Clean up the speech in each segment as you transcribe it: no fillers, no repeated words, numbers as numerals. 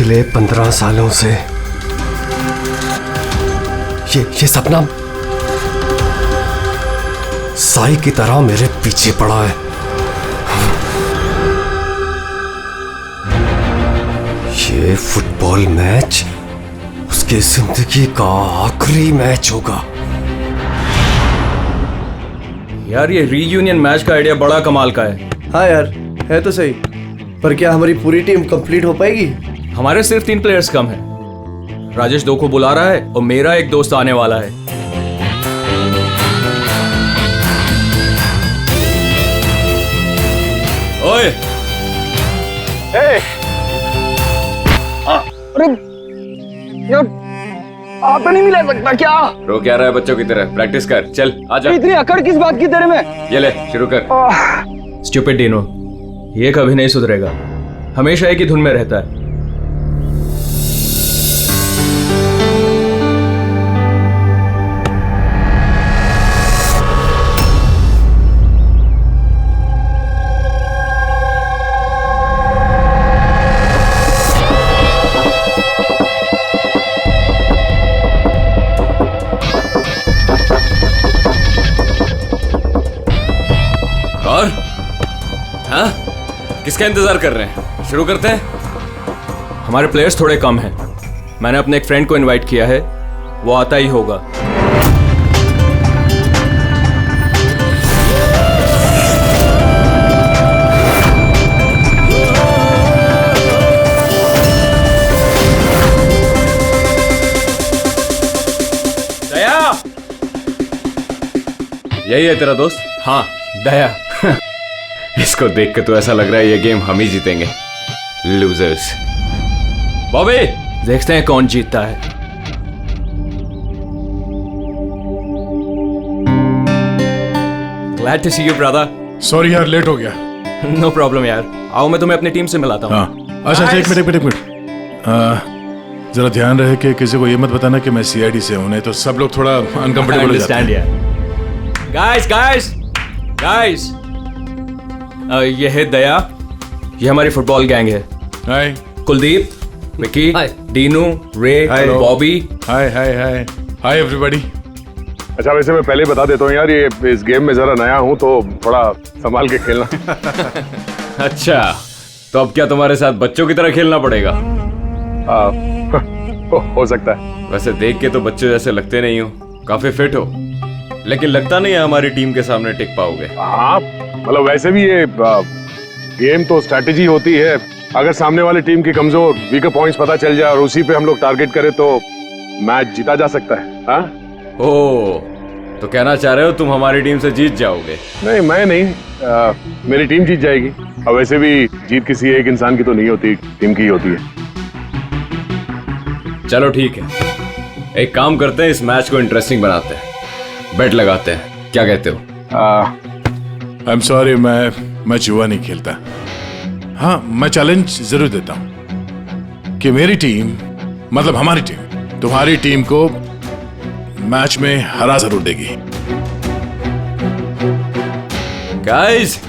पिछले 15 सालों से ये सपना साई की तरह मेरे पीछे पड़ा है। ये फुटबॉल मैच उसकी जिंदगी का आखिरी मैच होगा। यार ये रीयूनियन मैच का आइडिया बड़ा कमाल का है। हाँ यार, है तो सही, पर क्या हमारी पूरी टीम कंप्लीट हो पाएगी? हमारे सिर्फ 3 प्लेयर्स कम हैं। राजेश 2 को बुला रहा है और मेरा एक दोस्त आने वाला है। ओए! अरे यार, आप नहीं मिला सकता क्या? रो क्या रहा है बच्चों की तरह? प्रैक्टिस कर, चल आजा। इतनी अकड़ किस बात की तेरे में? ये ले शुरू कर। स्टूपिड डीनो, ये कभी नहीं सुधरेगा, हमेशा एक ही धुन में रहता है। और हाँ, किसका इंतजार कर रहे हैं? शुरू करते हैं। हमारे प्लेयर्स थोड़े कम हैं। मैंने अपने एक फ्रेंड को इनवाइट किया है, वो आता ही होगा। दया! यही है तेरा दोस्त? हाँ, दया। इसको देख के तो ऐसा लग रहा है ये गेम हम ही जीतेंगे। लूजर्स। बॉबी, देखते हैं कौन जीतता है। Glad to see you, brother. Sorry यार, लेट हो गया। No problem यार। आओ मैं तुम्हें अपनी टीम से मिलाता हूँ। हाँ, अच्छा एक मिनट। जरा ध्यान रहे कि किसी को ये मत बताना कि मैं सीआईडी से हूँ, नहीं तो सब लोग थोड़ा अनकंफर्टेबल हो जाते हैं। Guys, ये है दया, ये हमारी फुटबॉल गैंग है। हाय कुलदीप, विकी, डीनू, रे, बॉबी। Hi everybody. अच्छा, वैसे मैं पहले बता देता हूँ यार, ये इस गेम में जरा नया हूँ तो थोड़ा संभाल के खेलना। अच्छा तो अब क्या तुम्हारे साथ बच्चों की तरह खेलना पड़ेगा? हो सकता है। वैसे देख के तो बच्चों जैसे लगते नहीं हो, काफी फिट हो, लेकिन लगता नहीं है हमारी टीम के सामने टिक पाओगे। हाँ, मतलब वैसे भी ये गेम तो स्ट्रेटेजी होती है। अगर सामने वाली टीम की कमजोर वीकर पॉइंट्स पता चल जाए और उसी पे हम लोग टारगेट करें तो मैच जीता जा सकता है। हाँ? ओ, तो कहना चाह रहे हो तुम हमारी टीम से जीत जाओगे? नहीं, मैं नहीं, मेरी टीम जीत जाएगी। और वैसे भी जीत किसी एक इंसान की तो नहीं होती, टीम की ही होती है। चलो ठीक है, एक काम करते हैं, इस मैच को इंटरेस्टिंग बनाते हैं, बेट लगाते हैं, क्या कहते हो? आई एम सॉरी, मैं जुआ नहीं खेलता। हाँ, मैं चैलेंज जरूर देता हूं कि मेरी टीम, मतलब हमारी टीम, तुम्हारी टीम को मैच में हरा जरूर देगी। Guys,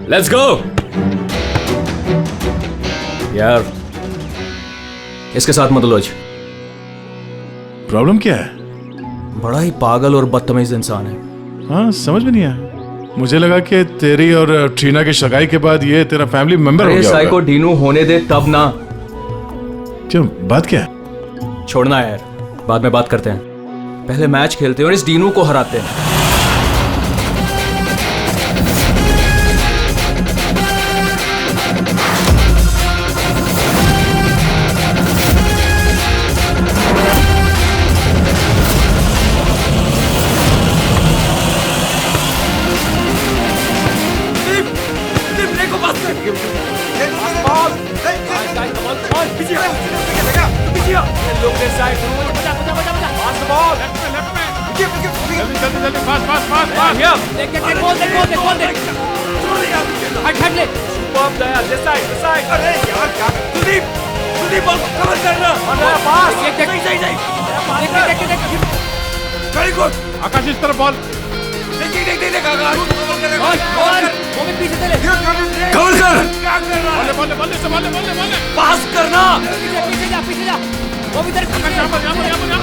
let's go. यार इसके साथ मत उलझ। प्रॉब्लम क्या है? बड़ा ही पागल और बदतमीज इंसान है। हाँ, समझ में नहीं आया। मुझे लगा कि तेरी और ट्रीना की सगाई के बाद ये तेरा फैमिली मेंबर हो गया साई को डीनू होने दे तब ना। क्यों, बात क्या है? छोड़ना यार, बाद में बात करते हैं, पहले मैच खेलते हैं और इस डीनू को हराते हैं। आकाश इस तरफ बॉल। देख आकाश। कवर कर। पास करना।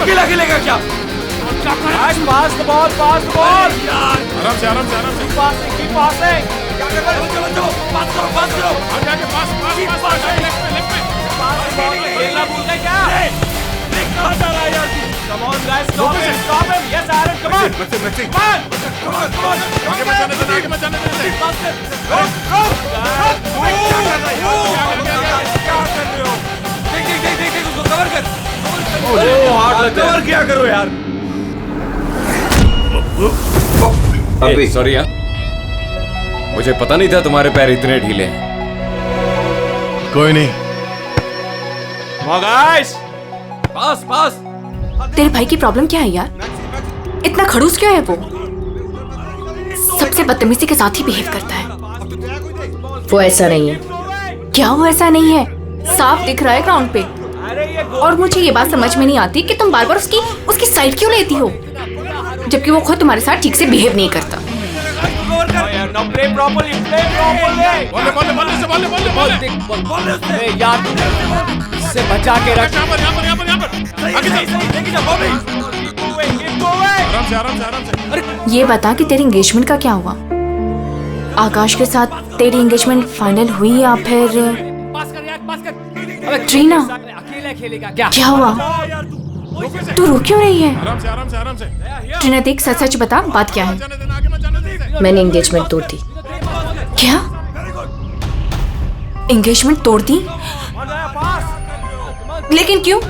अकेला खेलेगा क्या? Pass the ball, pass the ball. आराम से आराम से आराम से कीप पासिंग। पास करो, पास करो। आगे आगे पास पास पास लेफ्ट में खेलना भूल गए क्या? Come on guys, stop him, stop him. Yes, Aaron, come on. Come on. आगे मत जाने देना आगे मत जाने देना देख उसको कवर कर। कवर क्या करो यार। अभी सॉरी यार, मुझे पता नहीं था तुम्हारे पैर इतने ढीले हैं। कोई नहीं। Come on guys. पास पास। तेरे भाई की प्रॉब्लम क्या है यार? इतना खड़ूस क्यों है वो? सबसे बदतमीजी के साथ ही बिहेव करता है। वो ऐसा नहीं है। क्या वो ऐसा नहीं है? साफ दिख रहा है ग्राउंड पे। और मुझे ये बात समझ में नहीं आती कि तुम बार बार उसकी साइड क्यों लेती हो, जबकि वो खुद तुम्हारे साथ ठीक से बिहेव नहीं करता। से बचा के रख। आराम से आराम से आराम से। ये बता कि तेरी एंगेजमेंट का क्या हुआ? आकाश के साथ तेरी एंगेजमेंट फाइनल हुई या फिर? ट्रीना, क्या हुआ? तू रो क्यों रही है? आराम से आराम से आराम से। ट्रीना देख, सच सच बता, बात क्या है? जाने देना आगे मत जाने देना। मैंने एंगेजमेंट तोड़ दी। क्या? एंगेजमेंट तोड़ दी? लेकिन क्यों?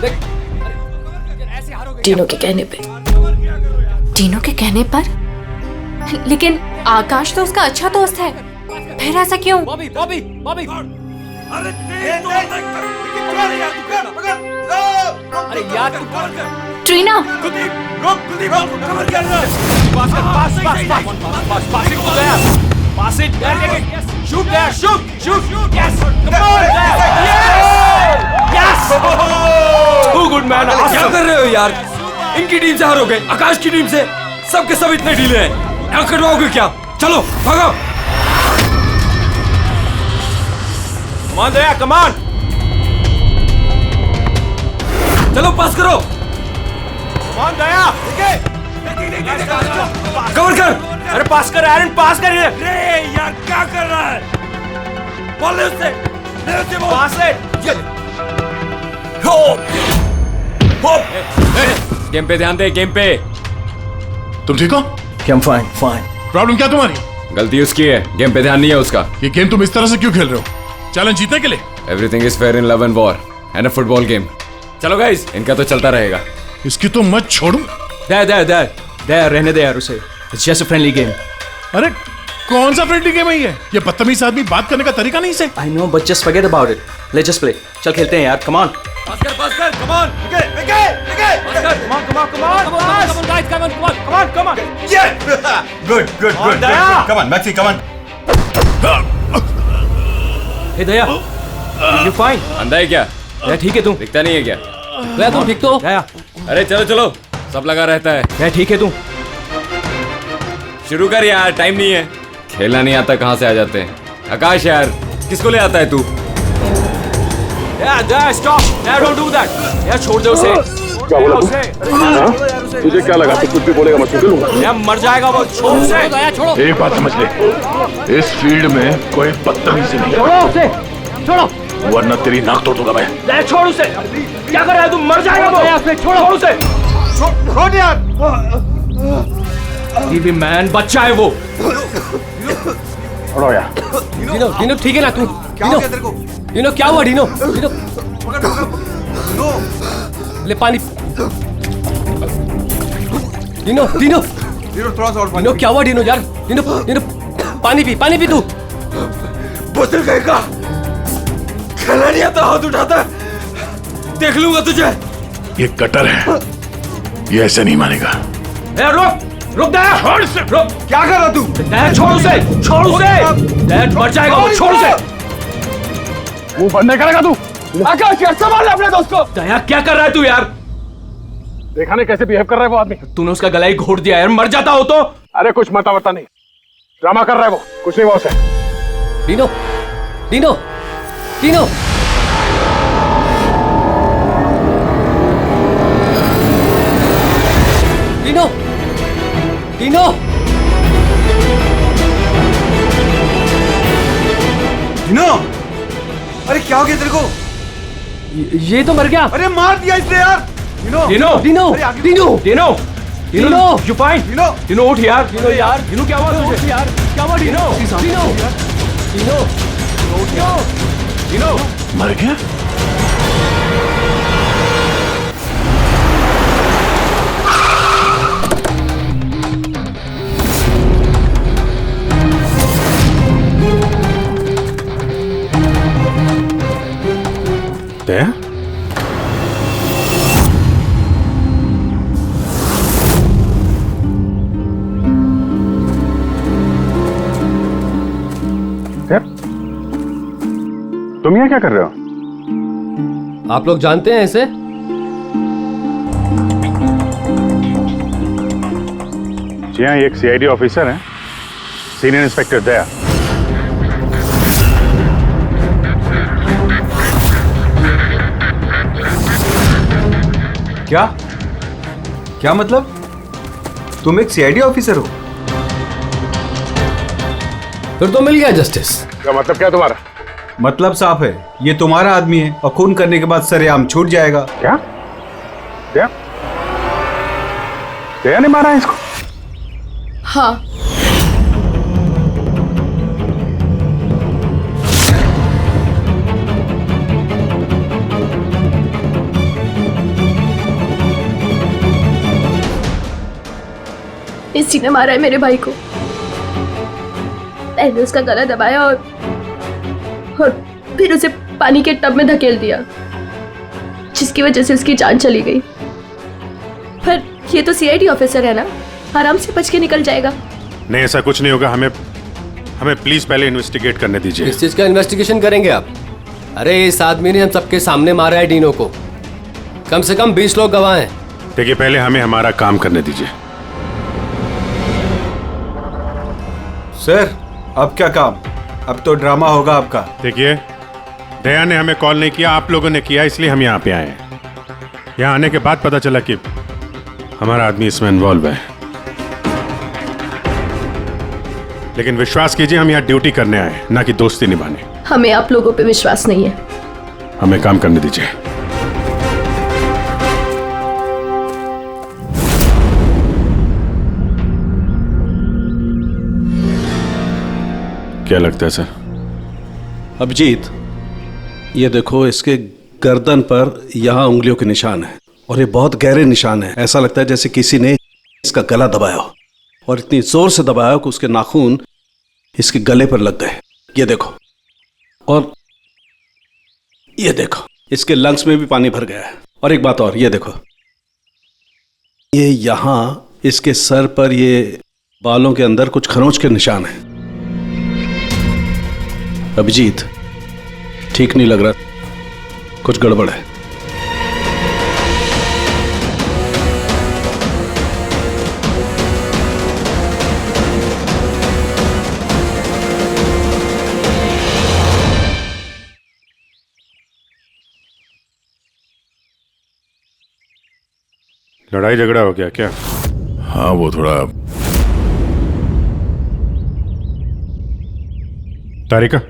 टीनो के कहने पे। टीनो के कहने पर? लेकिन आकाश तो उसका अच्छा दोस्त है, फिर ऐसा क्यों? बॉबी बॉबी बॉबी। अरे यार तू Trina, Pass it. Shoot there. Shoot. Yes. Come on. Yes. Too good man. क्या कर रहे हो यार? इनकी टीम से हारोगे, आकाश की टीम से। सबके सब इतने ढीले हैं। यहाँ कटवाओगे क्या? चलो भागो। Come on there. Come on. चलो पास करो। Come on Daya. कवर कर। अरे पास कर एरन, पास कर इधर। रे यार क्या कर रहा है? बॉल ले उससे बॉल। पास है। हो गेम पे ध्यान दे, गेम पे। तुम ठीक हो? I'm fine, fine. प्रॉब्लम क्या तुम्हारी? गलती उसकी है, गेम पे ध्यान नहीं है उसका। ये गेम तुम इस तरह से क्यों खेल रहे हो? चैलेंज जीतने के लिए? Everything is fair in love and war and a football game. चलो गाइस, इनका तो चलता रहेगा। इसकी तो मत छोड़ू। दया रहने दे यार उसे। It's just a friendly game. अरे कौन सा फ्रेंडली गेम है ये? बदतमीज आदमी बात करने का तरीका नहीं से। I know, but just forget about it. Let's just play. चल खेलते हैं यार, come on. पास कर, come on. Okay. Come on, guys, come on. Yeah! Good. Daya. Come on, Maxi, come on. Hey Daya, you fine? अंधा है क्या? दया ठीक है तू? दिखता नहीं है क्या? दया तुम ठीक तो? दया, अरे चलो, सब लगा रहता है। दया ठीक है तू? शुरू कर यार, टाइम नहीं है। खेलना नहीं आता कहाँ से आ जाते हैं। आकाश यार, किसको ले आता है तू? दया stop. Daya don't do that. दया छोड़ दे उसे। क्या बोला तू? तुझे क्या लगा तू कुछ भी बोलेगा मैं सुन लूंगा? दया मर जाएगा वो, छोड़ उसे। दया छोड़ो। एक बात समझ ले, इस फील्ड में कोई बदतमीजी नहीं है, छोड़ो उसे, छोड़ो। वरना तेरी नाक तोड़ दूंगा मैं। दया छोड़ उसे। क्या कर रहा है तू? मर जाएगा वो। दया छोड़ उसे। छोड़ यार। टीवी मैन बच्चा है वो। छोड़ो यार। डीनो ठीक है ना तू? डीनो क्या हुआ? डीनो ले पानी। डीनो थोड़ा सा और डीनो क्या हुआ? डीनो यार, डीनो पानी पी तू। बोतल कहेगा खेलना नहीं आता, हाथ उठाता है। देख लूंगा तुझे। ये कटर है, ये ऐसे नहीं मानेगा। रुक दया, छोड़ से। रुक, क्या कर रहा तू? दया छोड़ उसे। दया मर जाएगा वो, छोड़ उसे। मुंह बंद नहीं करेगा तू? आकाश यार संभाल अपने दोस्त को। दया क्या कर रहा है तू यार? देखा नहीं कैसे बिहेव कर रहा है वो आदमी? तूने उसका गला ही घोट दिया यार, मर जाता हो तो। अरे कुछ मता नहीं, ड्रामा कर रहा है वो, कुछ नहीं बॉस है। Dino Dino Dino Dino Dino Dino, अरे क्या हो गया तेरे को? ये तो मर गया। अरे मार दिया इसने यार। डिनो डीनो डीनो अरे आगे Dino Dino Dino you fine? Dino Dino उठ यार। डीनो यार, डीनो क्या हुआ तुझे यार? क्या हुआ Dino? Dino Dino Dino Dino मर गया? दया? तुम यहाँ क्या कर रहे हो? आप लोग जानते हैं इसे? जी हाँ, ये एक सीआईडी ऑफिसर है, सीनियर इंस्पेक्टर दया। क्या क्या मतलब? तुम एक सीआईडी ऑफिसर हो? फिर तो मिल गया जस्टिस। क्या मतलब क्या तुम्हारा? मतलब साफ है, ये तुम्हारा आदमी है और खून करने के बाद सरेआम छूट जाएगा। क्या? दया? दया ने मारा है इसको? हाँ, इसी ने मारा है मेरे भाई को। मैंने उसका गला दबाया और फिर उसे पानी के टब में धकेल दिया, जिसकी वजह से उसकी जान चली गई। पर ये तो सीआईडी ऑफिसर है ना, आराम से बच के निकल जाएगा। नहीं, ऐसा कुछ नहीं होगा। हमें प्लीज पहले इन्वेस्टिगेट करने दीजिए। इस चीज का इन्वेस्टिगेशन करेंगे आप? अरे इस आदमी ने हम सबके सामने मारा है डीनो को। कम से कम 20 लोग गवाह हैं। देखिए, पहले हमें हमारा काम करने दीजिए। सर, अब क्या काम? अब तो ड्रामा होगा आपका। देखिए, दया ने हमें कॉल नहीं किया, आप लोगों ने किया, इसलिए हम यहाँ पे आए हैं। यहाँ आने के बाद पता चला कि हमारा आदमी इसमें इन्वॉल्व है। लेकिन विश्वास कीजिए, हम यहाँ ड्यूटी करने आए, ना कि दोस्ती निभाने। हमें आप लोगों पे विश्वास नहीं है। हमें काम करने दीजिए। क्या लगता है सर? अभिजीत, ये देखो, इसके गर्दन पर यहाँ उंगलियों के निशान है और ये बहुत गहरे निशान है। ऐसा लगता है जैसे किसी ने इसका गला दबाया हो, और इतनी जोर से दबाया कि उसके नाखून इसके गले पर लग गए। ये देखो, और ये देखो, इसके लंग्स में भी पानी भर गया है। और एक बात और, ये देखो, ये यहाँ इसके सर पर ये बालों के अंदर कुछ खरोंच के निशान हैं। अभिजीत, ठीक नहीं लग रहा, कुछ गड़बड़ है। लड़ाई झगड़ा हो गया क्या? हाँ, वो थोड़ा। तारिका,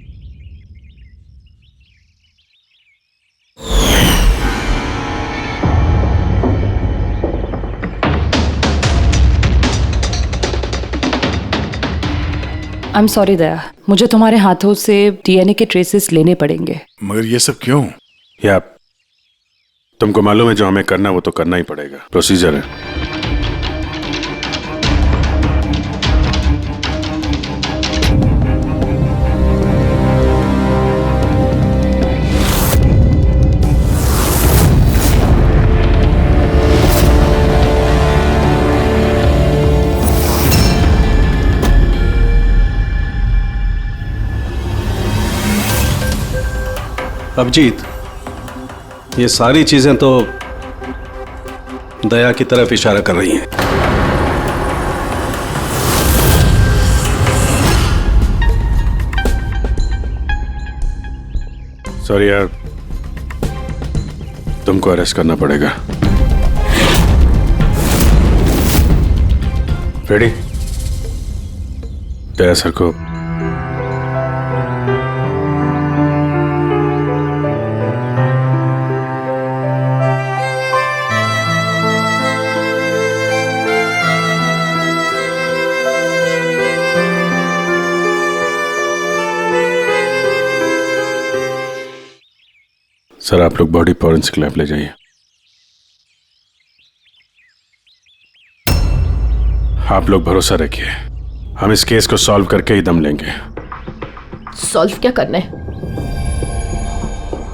आई एम सॉरी दया, मुझे तुम्हारे हाथों से डीएनए के ट्रेसेस लेने पड़ेंगे। मगर ये सब क्यों? या तुमको मालूम है जो हमें करना वो तो करना ही पड़ेगा, प्रोसीजर है। अभिजीत, ये सारी चीजें तो दया की तरफ इशारा कर रही हैं। सॉरी यार, तुमको अरेस्ट करना पड़ेगा। रेडी? तेरा सर को सर, आप लोग बॉडी फॉरेंसिक लैब ले जाइए। आप लोग भरोसा रखिए, हम इस केस को सॉल्व करके ही दम लेंगे। सॉल्व क्या करना है?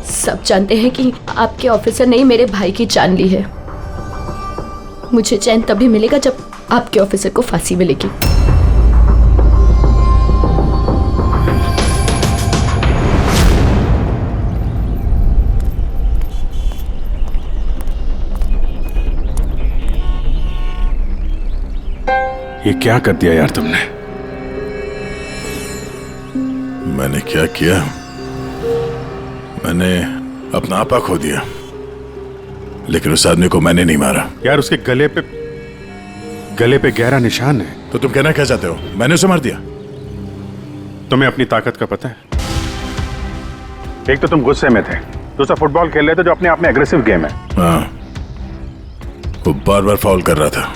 सब जानते हैं कि आपके ऑफिसर ने ही मेरे भाई की जान ली है। मुझे चैन तभी मिलेगा जब आपके ऑफिसर को फांसी मिलेगी। ये क्या कर दिया यार तुमने? मैंने क्या किया? मैंने अपना आपा खो दिया, लेकिन उस आदमी को मैंने नहीं मारा। यार उसके गले पे गहरा निशान है। तो तुम कहना क्या चाहते हो? मैंने उसे मार दिया? तुम्हें अपनी ताकत का पता है? एक तो तुम गुस्से में थे, दूसरा फुटबॉल खेल रहे थे जो अपने आप में एग्रेसिव गेम है। हाँ, वो बार बार फाउल कर रहा था,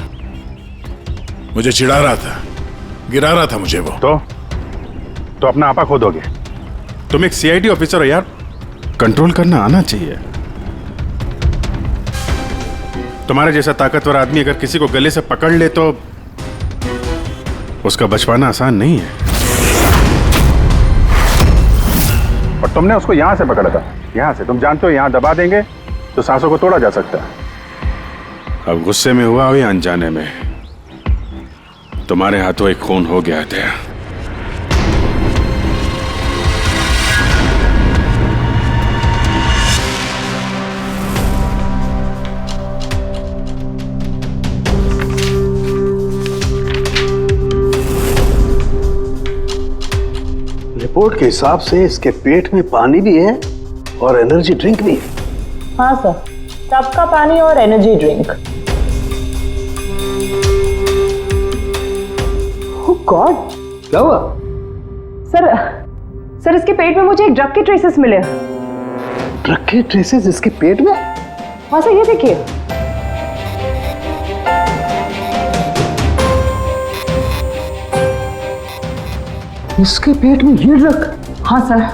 मुझे चिढ़ा रहा था, गिरा रहा था मुझे। वो तो अपना आपा खो दोगे? तुम एक सीआईडी ऑफिसर हो यार, कंट्रोल करना आना चाहिए। तुम्हारे जैसा ताकतवर आदमी अगर किसी को गले से पकड़ ले तो उसका बच पाना आसान नहीं है। और तुमने उसको यहां से पकड़ा था, यहां से। तुम जानते हो यहां दबा देंगे तो सांसों को तोड़ा जा सकता है। अब गुस्से में हुआ हो या अनजाने में, तुम्हारे हाथों एक खून हो गया था। रिपोर्ट के हिसाब से इसके पेट में पानी भी है और एनर्जी ड्रिंक भी है। हाँ सर, टब का पानी और एनर्जी ड्रिंक। ओह गॉड, क्या हुआ? सर इसके पेट में मुझे एक ड्रग के ट्रेसेस मिले। ड्रग के ट्रेसेस इसके पेट में? हाँ सर, ये देखिए। इसके पेट में ये ड्रग? हाँ सर,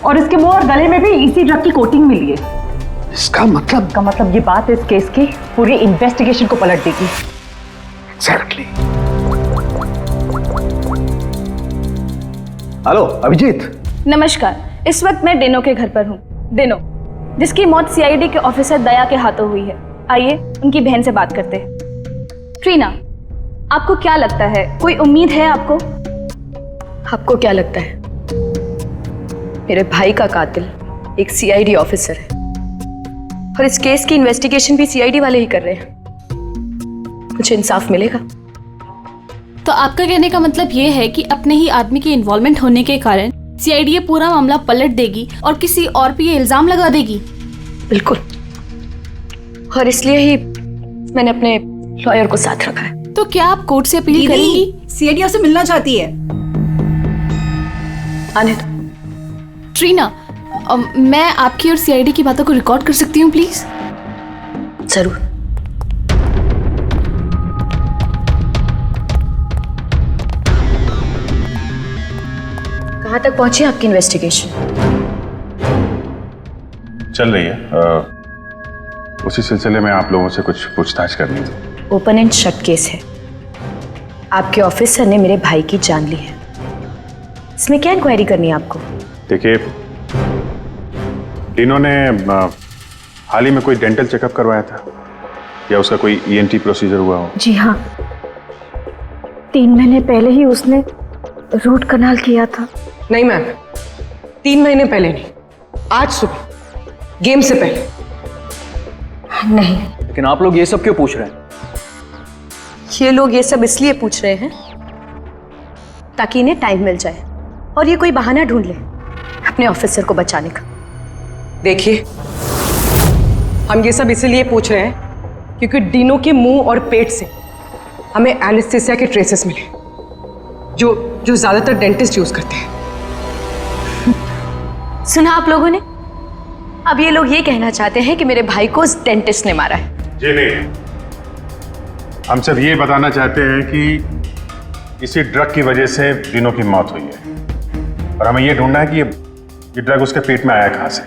और इसके मुंह और गले में भी इसी ड्रग की कोटिंग मिली है। इसका मतलब ये बात इस केस की पूरी इन्वेस्टिगेशन को पलट देगी। एग्जैक्टली। हेलो अभिजीत। नमस्कार, इस वक्त मैं डेनो के घर पर हूँ। डेनो, जिसकी मौत सीआईडी के ऑफिसर दया के हाथों हुई है। आइए उनकी बहन से बात करते हैं। ट्रीना, आपको क्या लगता है, कोई उम्मीद है आपको? आपको क्या लगता है? मेरे भाई का कातिल एक सीआईडी ऑफिसर है और इस केस की इन्वेस्टिगेशन भी सीआईडी वाले ही कर रहे हैं। मुझे इंसाफ मिलेगा। तो आपका कहने का मतलब ये है कि अपने ही आदमी के इन्वॉल्वमेंट होने के कारण सीआईडी ये पूरा मामला पलट देगी और किसी और पे ये इल्जाम लगा देगी? बिल्कुल, और इसलिए ही मैंने अपने लॉयर को साथ रखा है। तो क्या आप कोर्ट से अपील करेंगी? सीआईडी से मिलना चाहती है। आने दो। ट्रीना, मैं आपकी और सीआईडी की बातों को रिकॉर्ड कर सकती हूँ प्लीज? जरूर। कहाँ तक पहुंची आपकी इन्वेस्टिगेशन? चल रही है। उसी सिलसिले में आप लोगों से कुछ पूछताछ करनी थी। ओपन एंड शट केस है। आपके ऑफिसर ने मेरे भाई की जान ली है। इसमें क्या इंक्वायरी करनी है आपको? देखिए, तीनों ने हाल ही में कोई डेंटल चेकअप करवाया था या उसका कोई ईएनटी प्रोसीजर हुआ हो? जी हाँ, 3 महीने पहले ही उसने रूट कनाल किया था। नहीं मैम, 3 महीने पहले नहीं, आज सुबह, गेम से पहले। नहीं। लेकिन आप लोग ये सब क्यों पूछ रहे हैं? ये लोग ये सब इसलिए पूछ रहे हैं ताकि इन्हें टाइम मिल जाए और ये कोई बहाना ढूंढ ले अपने ऑफिसर को बचाने का। देखिए, हम ये सब इसीलिए पूछ रहे हैं क्योंकि डीनो के मुंह और पेट से हमें एनेस्थीसिया के ट्रेसेस मिले जो ज्यादातर डेंटिस्ट यूज करते हैं। सुना आप लोगों ने? अब ये लोग ये कहना चाहते हैं कि मेरे भाई को उस डेंटिस्ट ने मारा है। जी नहीं, हम सिर्फ ये बताना चाहते हैं कि इसी ड्रग की वजह से डीनो की मौत हुई है और हमें ये ढूंढना है कि ये ड्रग उसके पेट में आया कहां से।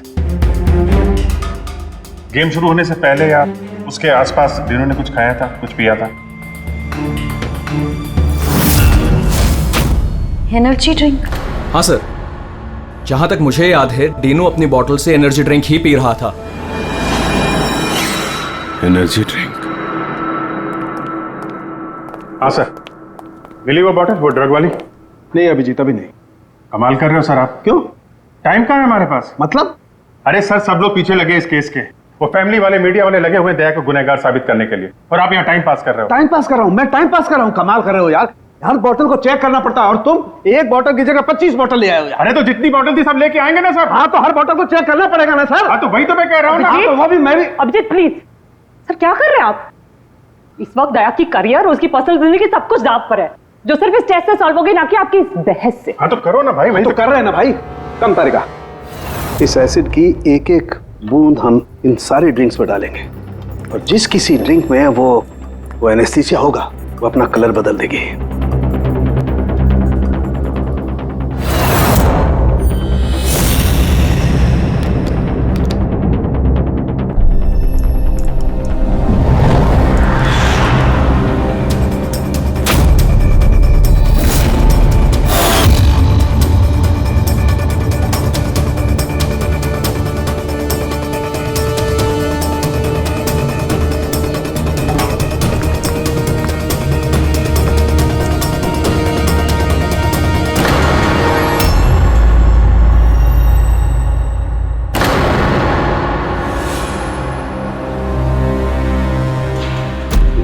गेम शुरू होने से पहले या उसके आसपास डीनो ने कुछ खाया था, कुछ पिया था? Energy drink? हाँ सर, जहां तक मुझे याद है डीनो अपनी बोतल से एनर्जी ड्रिंक ही पी रहा था। Energy drink? हाँ सर, मिली वो बोतल, वो ड्रग वाली? नहीं अभिजीत, अभी नहीं। कमाल कर रहे हो सर आप। क्यों? टाइम कहाँ है हमारे पास? मतलब? अरे सर, सब लोग पीछे लगे इस केस के। वो फैमिली वाले, मीडिया वाले लगे हुए दया को गुनहगार साबित करने के लिए, और आप यहाँ टाइम पास कर रहे हो। टाइम पास कर रहा हूँ? मैं टाइम पास कर रहा हूँ? कमाल कर रहे हो यार, हर बोतल को चेक करना पड़ता है और तुम एक बोतल की जगह 25 बोतल ले आए हो यार। अरे तो जितनी बोतल थी सब लेके आएंगे ना सर। हाँ तो हर बोतल को चेक करना पड़ेगा ना सर। हाँ तो वही तो मैं कह रहा हूँ ना। हाँ, तो वो भी मैं भी। अभिजीत प्लीज सर, क्या कर रहे हैं आप? इस वक्त दया की करियर और उसकी पर्सनल जिंदगी सब कुछ दांव पर है, जो सिर्फ इस टेस्ट से सॉल्व होगी, ना कि आपकी इस बहस से। हाँ तो करो ना भाई, वही तो कर रहे हैं ना भाई। कम तरीका, इस एसिड की एक एक बूंद हम इन सारी ड्रिंक्स में डालेंगे और जिस किसी ड्रिंक में वो एनेस्थीसिया होगा वो अपना कलर बदल देगी।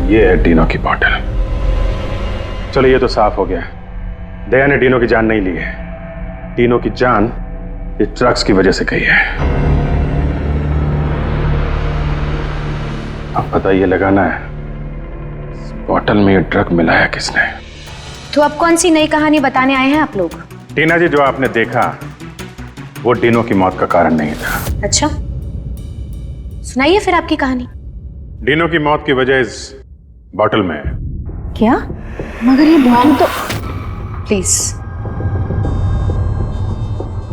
ये है डीनो की बॉटल। चलो ये तो साफ हो गया, दया ने डीनो की जान नहीं ली है। डीनो की जान इस ड्रग्स की वजह से गई है। अब पता ये लगाना है इस बॉटल में ये ड्रग मिलाया किसने। तो अब कौन सी नई कहानी बताने आए हैं आप लोग? टीना जी, जो आपने देखा वो डीनो की मौत का कारण नहीं था। अच्छा, सुनाइए फिर आपकी कहानी। डीनो की मौत की वजह इस बॉटल में है। क्या? मगर ये बॉटल तो प्लीज।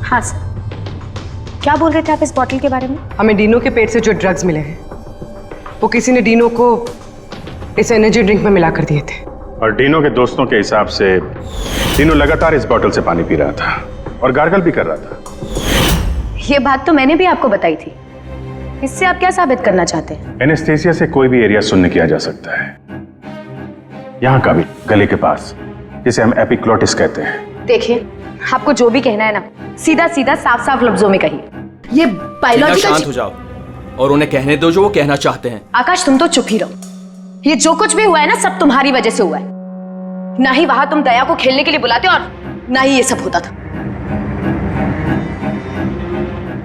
हाँ सर, क्या बोल रहे थे आप इस बॉटल के बारे में? हमें डीनो के पेट से जो ड्रग्स मिले हैं वो किसी ने डीनो को इस एनर्जी ड्रिंक में मिला कर दिए थे। और डीनो के दोस्तों के हिसाब से डीनो लगातार इस बॉटल से पानी पी रहा था और गार्गल भी कर रहा था। ये बात तो मैंने भी आपको बताई थी। इससे आप क्या साबित करना चाहते हैं? एनेस्थीसिया से कोई भी एरिया सुन्न किया जा सकता है, यहाँ का भी, गले के पास, जिसे हम एपिग्लोटिस कहते हैं। देखिए, आपको जो भी कहना है ना, सीधा सीधा साफ साफ लफ्जों में कहिए। ये बायोलॉजिकल। शांत हो जाओ और उन्हें कहने दो जो वो कहना चाहते हैं। आकाश, तुम तो चुप ही रहो। ये जो कुछ भी हुआ है ना, सब तुम्हारी वजह से हुआ है। ना ही वहां तुम दया को खेलने के लिए बुलाते और ना ही ये सब होता था।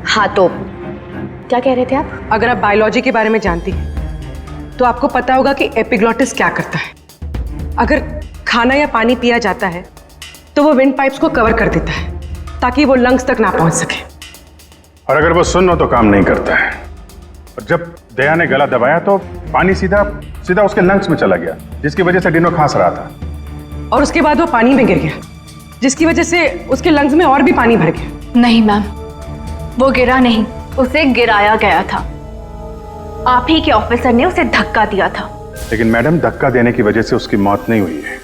हाँ तो क्या कह रहे थे आप? अगर आप बायोलॉजी के बारे में जानती हैं तो आपको पता होगा कि एपिग्लोटिस क्या करता है। अगर खाना या पानी पिया जाता है तो वो विंड पाइप्स को कवर कर देता है ताकि वो लंग्स तक ना पहुंच सके। और अगर वो सुन्न हो तो काम नहीं करता है। और जब दया ने गला दबाया तो पानी सीधा सीधा उसके लंग्स में चला गया, जिसकी वजह से डीनो खांस रहा था। और उसके बाद वो पानी में गिर गया, जिसकी वजह से उसके लंग्स में और भी पानी भर गया। नहीं मैम, वो गिरा नहीं, उसे गिराया गया था। आप ही के ऑफिसर ने उसे धक्का दिया था। लेकिन मैडम, धक्का देने की वजह से उसकी मौत नहीं हुई है।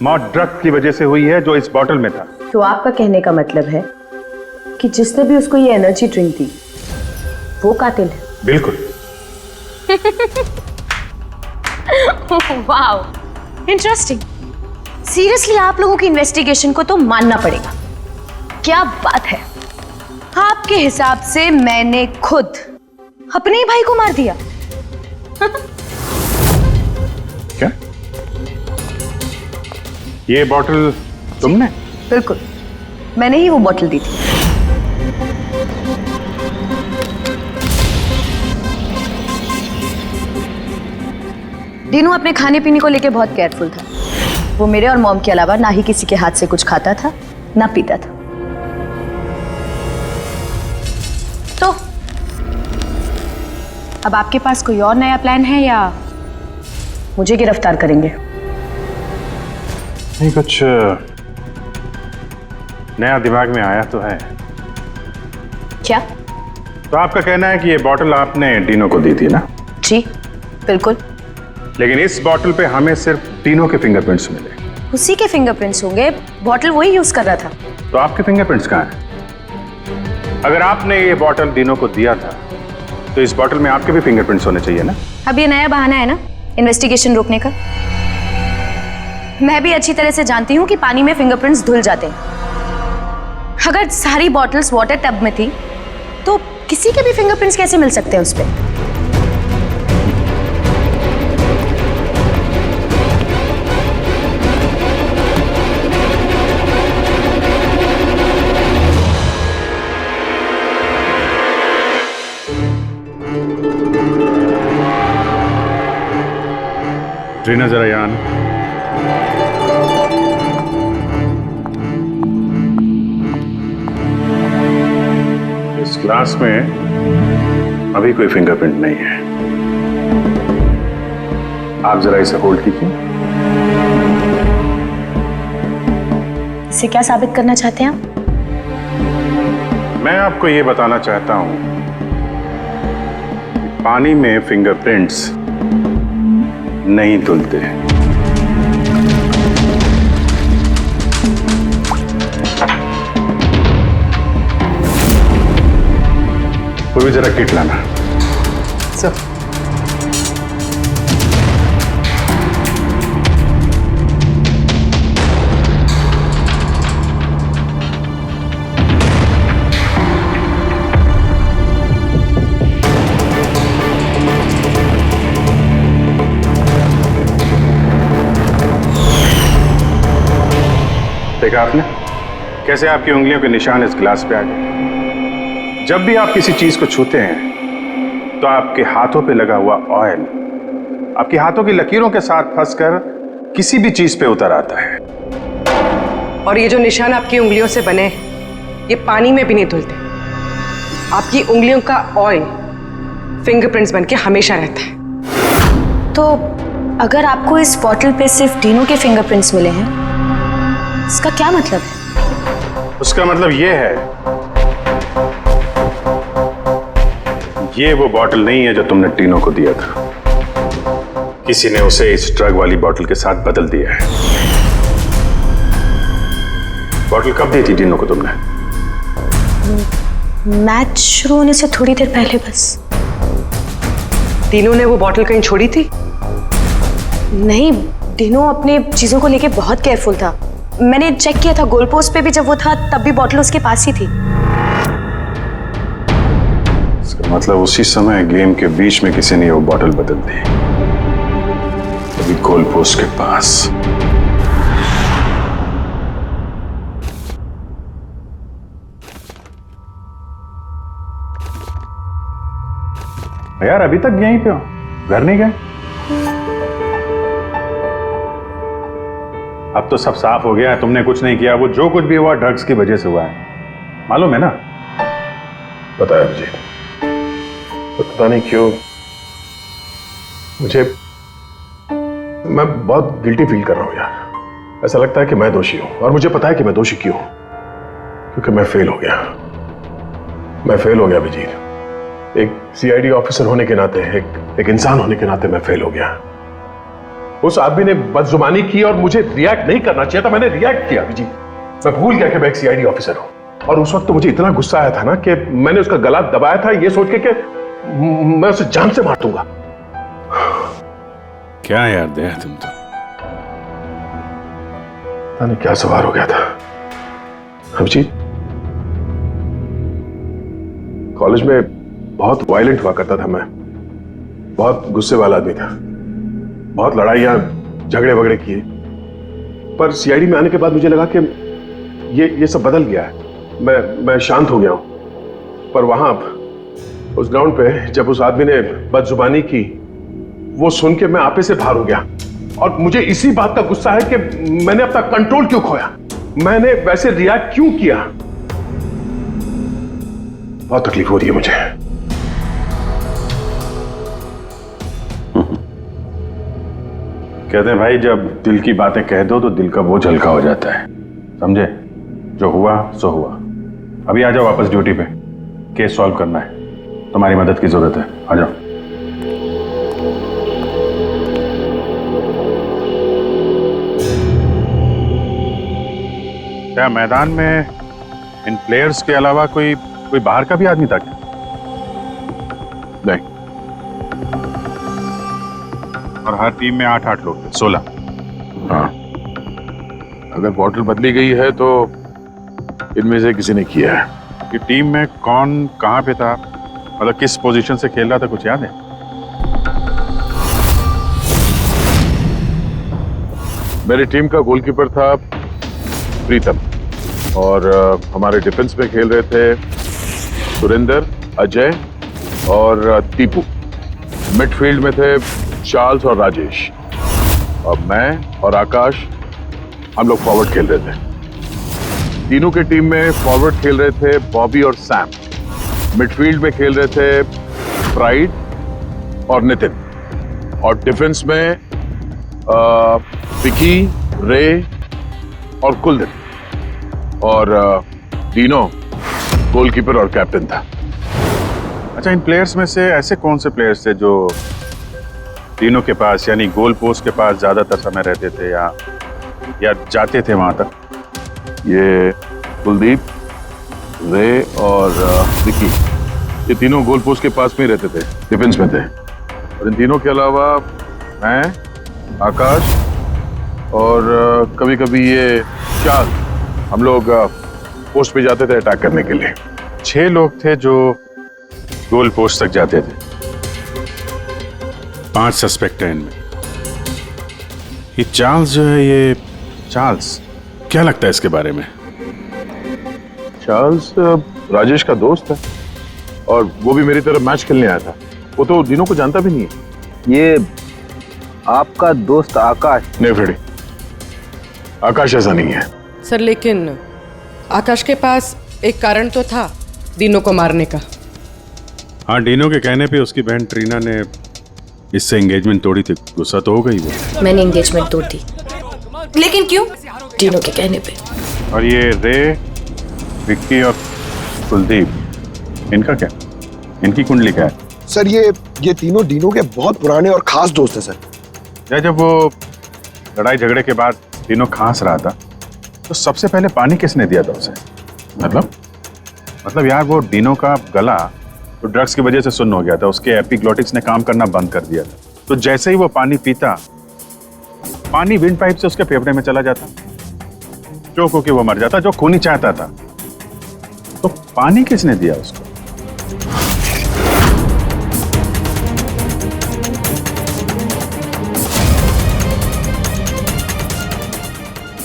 मौत ड्रग की वजह से हुई है जो इस बॉटल में था। तो आपका कहने का मतलब है कि जिसने भी उसको ये एनर्जी ड्रिंक दी वो कातिल है? बिल्कुल। Wow, interesting. सीरियसली आप लोगों की इन्वेस्टिगेशन को तो मानना पड़ेगा। क्या बात है, आपके हिसाब से मैंने खुद अपने ही भाई को मार दिया। क्या? ये बॉटल तुमने? बिल्कुल, मैंने ही वो बॉटल दी थी। डीनू अपने खाने पीने को लेके बहुत केयरफुल था। वो मेरे और मॉम के अलावा ना ही किसी के हाथ से कुछ खाता था ना पीता था। तो अब आपके पास कोई और नया प्लान है या मुझे गिरफ्तार करेंगे? नहीं, कुछ नया दिमाग में आया तो है। क्या? तो आपका कहना है कि ये बॉटल आपने डीनो को दी थी ना? जी बिल्कुल। लेकिन इस बॉटल पे हमें सिर्फ डीनो के फिंगरप्रिंट्स मिले। उसी के फिंगरप्रिंट्स होंगे, बॉटल वही यूज कर रहा था। तो आपके फिंगरप्रिंट्स कहाँ हैं? अगर आपने ये बॉटल डीनो को दिया था तो इस बॉटल में आपके भी फिंगरप्रिंट्स होने चाहिए ना? अब ये नया बहाना है ना इन्वेस्टिगेशन रोकने का। मैं भी अच्छी तरह से जानती हूँ कि पानी में फिंगरप्रिंट्स धुल जाते हैं। अगर सारी बॉटल्स वाटर टब में थी तो किसी के भी फिंगरप्रिंट्स कैसे मिल सकते हैं उस पर? ट्रीना जरा यहाँ आना। इस ग्लास में अभी कोई फिंगरप्रिंट नहीं है। आप जरा इसे होल्ड कीजिए। इसे क्या साबित करना चाहते हैं आप? मैं आपको ये बताना चाहता हूं कि पानी में फिंगरप्रिंट्स नहीं धुलते। वो भी जरा किट लाना। सर देखा आपने कैसे आपकी उंगलियों के निशान इस गिलास पे आ गए? जब भी आप किसी चीज को छूते हैं तो आपके हाथों पे लगा हुआ ऑयल आपके हाथों की लकीरों के साथ फंसकर किसी भी चीज पे उतर आता है। और ये जो निशान आपकी उंगलियों से बने ये पानी में भी नहीं धुलते। आपकी उंगलियों का ऑयल फिंगरप्रिंट्स बनके हमेशा रहता है। तो अगर आपको इस बॉटल पे सिर्फ डीनो के फिंगरप्रिंट्स मिले हैं, इसका क्या मतलब है? उसका मतलब ये है, ये वो बॉटल नहीं है जो तुमने टीनो को दिया था। किसी ने उसे इस ड्रग वाली बॉटल के साथ बदल दिया है। बॉटल कब दी थी टीनो को तुमने? मैच शुरू होने से थोड़ी देर पहले बस। टीनो ने वो बॉटल कहीं छोड़ी थी? नहीं, टीनो अपने चीजों को लेके बहुत केयरफुल था। मैंने चेक किया था, गोल पोस्ट पे भी जब वो था तब भी बॉटल उसके पास ही थी। इसका मतलब उसी समय गेम के बीच में किसी ने वो बॉटल बदल दी, अभी गोल पोस्ट के पास। यार अभी तक यहीं पे हो, घर नहीं गए? अब तो सब साफ हो गया है, तुमने कुछ नहीं किया। वो जो कुछ भी हुआ ड्रग्स की वजह से हुआ है, मालूम है ना? बताया मुझे, पता नहीं क्यों मुझे, मैं बहुत गिल्टी फील कर रहा हूं यार। ऐसा लगता है कि मैं दोषी हूं, और मुझे पता है कि मैं दोषी क्यों हूं, क्योंकि मैं फेल हो गया। मैं फेल हो गया अभिजीत। एक सीआईडी ऑफिसर होने के नाते, एक इंसान होने के नाते मैं फेल हो गया। उस आदमी ने बदजुबानी की और मुझे रिएक्ट नहीं करना चाहिए था, मैंने रिएक्ट किया अभिजीत। मैं भूल गया कि मैं एक सीआईडी ऑफिसर हूं, और उस वक्त तो मुझे इतना गुस्सा आया था ना कि मैंने उसका गला दबाया था ये सोच के कि मैं उसे जान से मार दूंगा। क्या यार दया, तुम तो पता नहीं क्या सवार हो गया था अभिजीत। कॉलेज में बहुत वायलेंट हुआ करता था मैं, बहुत गुस्से वाला आदमी था, बहुत लड़ाइयां झगड़े वगड़े किए। पर सीआईडी में आने के बाद मुझे लगा कि ये सब बदल गया है। मैं शांत हो गया हूं। पर वहां उस ग्राउंड पे जब उस आदमी ने बदजुबानी की वो सुन के मैं आपे से बाहर हो गया और मुझे इसी बात का गुस्सा है कि मैंने अपना कंट्रोल क्यों खोया, मैंने वैसे रिएक्ट क्यों किया। बहुत तकलीफ हो रही है मुझे। कहते हैं भाई, जब दिल की बातें कह दो तो दिल का बोझ हल्का हो जाता है, समझे? जो हुआ सो हुआ। अभी आ जाओ वापस ड्यूटी पे, केस सॉल्व करना है, तुम्हारी मदद की जरूरत है, आ जाओ। क्या मैदान में इन प्लेयर्स के अलावा कोई बाहर का भी आदमी था क्या? नहीं। और हर टीम में 8-8 लोग थे, 16। हाँ, अगर बॉटल बदली गई है तो इनमें से किसी ने किया है। कि टीम में कौन कहां पे था, मतलब किस पोजीशन से खेल रहा था, कुछ याद है? मेरी टीम का गोलकीपर था प्रीतम और हमारे डिफेंस में खेल रहे थे सुरेंद्र, अजय और दीपू। मिडफील्ड में थे चार्ल्स और राजेश, और मैं और आकाश, हम लोग फॉरवर्ड खेल रहे थे। तीनों के टीम में फॉरवर्ड खेल रहे थे बॉबी और सैम, मिडफील्ड में खेल रहे थे प्राइड और नितिन, और डिफेंस में विकी, रे और कुलदीप, और तीनों गोलकीपर और कैप्टन था। अच्छा, इन प्लेयर्स में से ऐसे कौन से प्लेयर्स थे जो तीनों के पास, यानी गोल पोस्ट के पास ज्यादातर समय रहते थे या जाते थे वहां तक? ये कुलदीप, रे और विकी, ये तीनों गोल पोस्ट के पास में ही रहते थे, डिफेंस में थे। और इन तीनों के अलावा मैं, आकाश और कभी कभी ये चार्ल्स, हम लोग पोस्ट पे जाते थे अटैक करने के लिए। 6 लोग थे जो गोल पोस्ट तक जाते थे। 5 सस्पेक्ट हैं इनमें। ये चार्ल्स जो है, ये चार्ल्स क्या लगता है इसके बारे में? चार्ल्स राजेश का दोस्त है और वो भी मेरी तरफ मैच खेलने आया था। वो तो दिनों को जानता भी नहीं है। ये आपका दोस्त आकाश? नहीं फ्रेडी, आकाश ऐसा नहीं है सर, लेकिन आकाश के पास एक कारण तो था दिनों को मारने का। हाँ, डीनो के कहने पे उसकी बहन ट्रीना ने इससे एंगेजमेंट तोड़ी थी। गुस्सा तो हो गई वो। मैंने एंगेजमेंट तोड़ दी, लेकिन क्यों? डीनो के कहने पे। और ये रे, विक्की और कुलदीप, इनका क्या? इनकी कुंडली क्या है? सर ये तीनों डीनो के बहुत पुराने और खास दोस्त हैं सर। जब वो लड़ाई झगड़े के बाद डीनो खांस रहा था तो सबसे पहले पानी किसने दिया था उसे? मतलब यार, वो डीनो का गला तो ड्रग्स की वजह से सुन्न हो गया था, उसके एपिग्लोटिक्स ने काम करना बंद कर दिया था। तो जैसे ही वो पानी पीता, पानी विंड पाइप से उसके फेफड़े में चला जाता, चोक होके वो मर जाता, जो खून ही चाहता था। तो पानी किसने दिया उसको?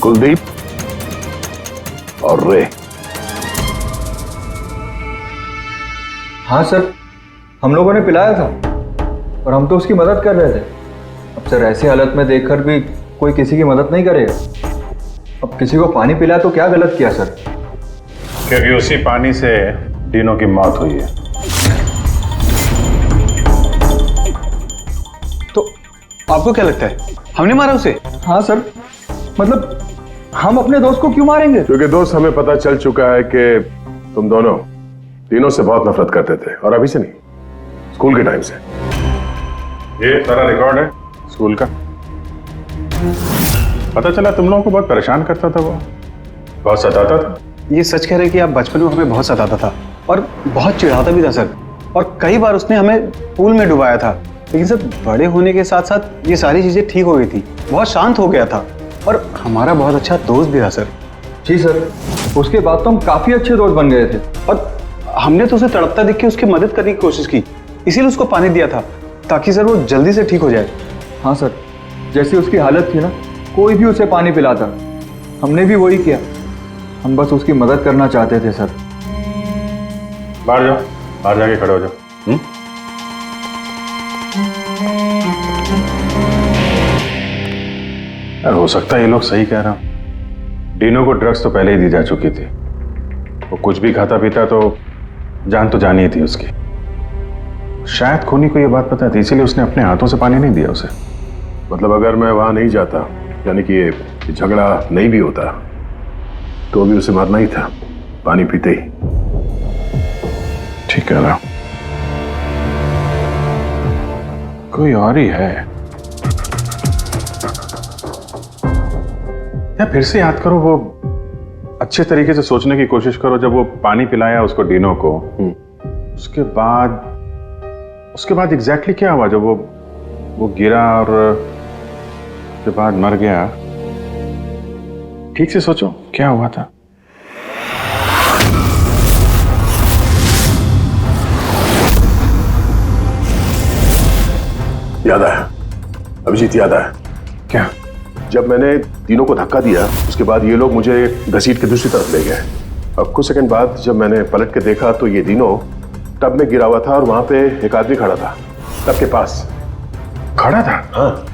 कुलदीप और रे। हाँ सर, हम लोगों ने पिलाया था और हम तो उसकी मदद कर रहे थे। अब सर, ऐसी हालत में देखकर भी कोई किसी की मदद नहीं करेगा। अब किसी को पानी पिलाया तो क्या गलत किया सर? क्योंकि उसी पानी से डीनो की मौत हुई है। तो आपको क्या लगता है, हमने मारा उसे? हाँ सर, मतलब हम अपने दोस्त को क्यों मारेंगे? क्योंकि दोस्त, हमें पता चल चुका है कि तुम दोनों तीनों से बहुत नफरत करते थे, और अभी से नहीं, स्कूल के टाइम से। ये सारा रिकॉर्ड है स्कूल का। पता चला तुम लोगों को बहुत परेशान करता था, वो बहुत सताता था। ये सच कह रहे कि आप बचपन में हमें बहुत सताता था और बहुत चिढ़ाता भी था सर, और कई बार उसने हमें पूल में डुबाया था। लेकिन सर, बड़े होने के साथ साथ ये सारी चीजें ठीक हो गई थी, बहुत शांत हो गया था और हमारा बहुत अच्छा दोस्त भी था सर। जी सर, उसके बाद तो हम काफी अच्छे दोस्त बन गए थे, और हमने तो उसे तड़पता देख के उसकी मदद करने की कोशिश की, इसीलिए उसको पानी दिया था, ताकि सर वो जल्दी से ठीक हो जाए। हाँ सर, जैसी उसकी हालत थी ना, कोई भी उसे पानी पिलाता, हमने भी वही किया। हम बस उसकी मदद करना चाहते थे सर। बाहर जाओ, बाहर जाके खड़े हो जाओ। यार हो सकता है ये लोग सही कह रहा हूं। डीनो को ड्रग्स तो पहले ही दी जा चुकी थी। वो कुछ भी खाता पीता तो जान ही थी उसकी। शायद खूनी को ये बात पता थी, इसीलिए उसने अपने हाथों से पानी नहीं दिया उसे। मतलब अगर मैं वहां नहीं जाता, यानी कि ये झगड़ा नहीं भी होता, तो भी उसे मारना ही था पानी पीते ही। ठीक कह रहा। कोई और ही है। या फिर से याद करो, वो अच्छे तरीके से सोचने की कोशिश करो। जब वो पानी पिलाया उसको, डीनो को, उसके बाद एग्जैक्टली क्या हुआ? जब वो गिरा और उसके बाद मर गया, ठीक से सोचो क्या हुआ था। याद आया अभिजीत, याद आया। क्या? जब मैंने तीनों को धक्का दिया, उसके बाद ये लोग मुझे घसीट के दूसरी तरफ ले गए। अब कुछ सेकंड बाद जब मैंने पलट के देखा तो ये तीनों टब में गिरा हुआ था और वहां पे एक आदमी खड़ा था टब के पास। खड़ा था? हाँ।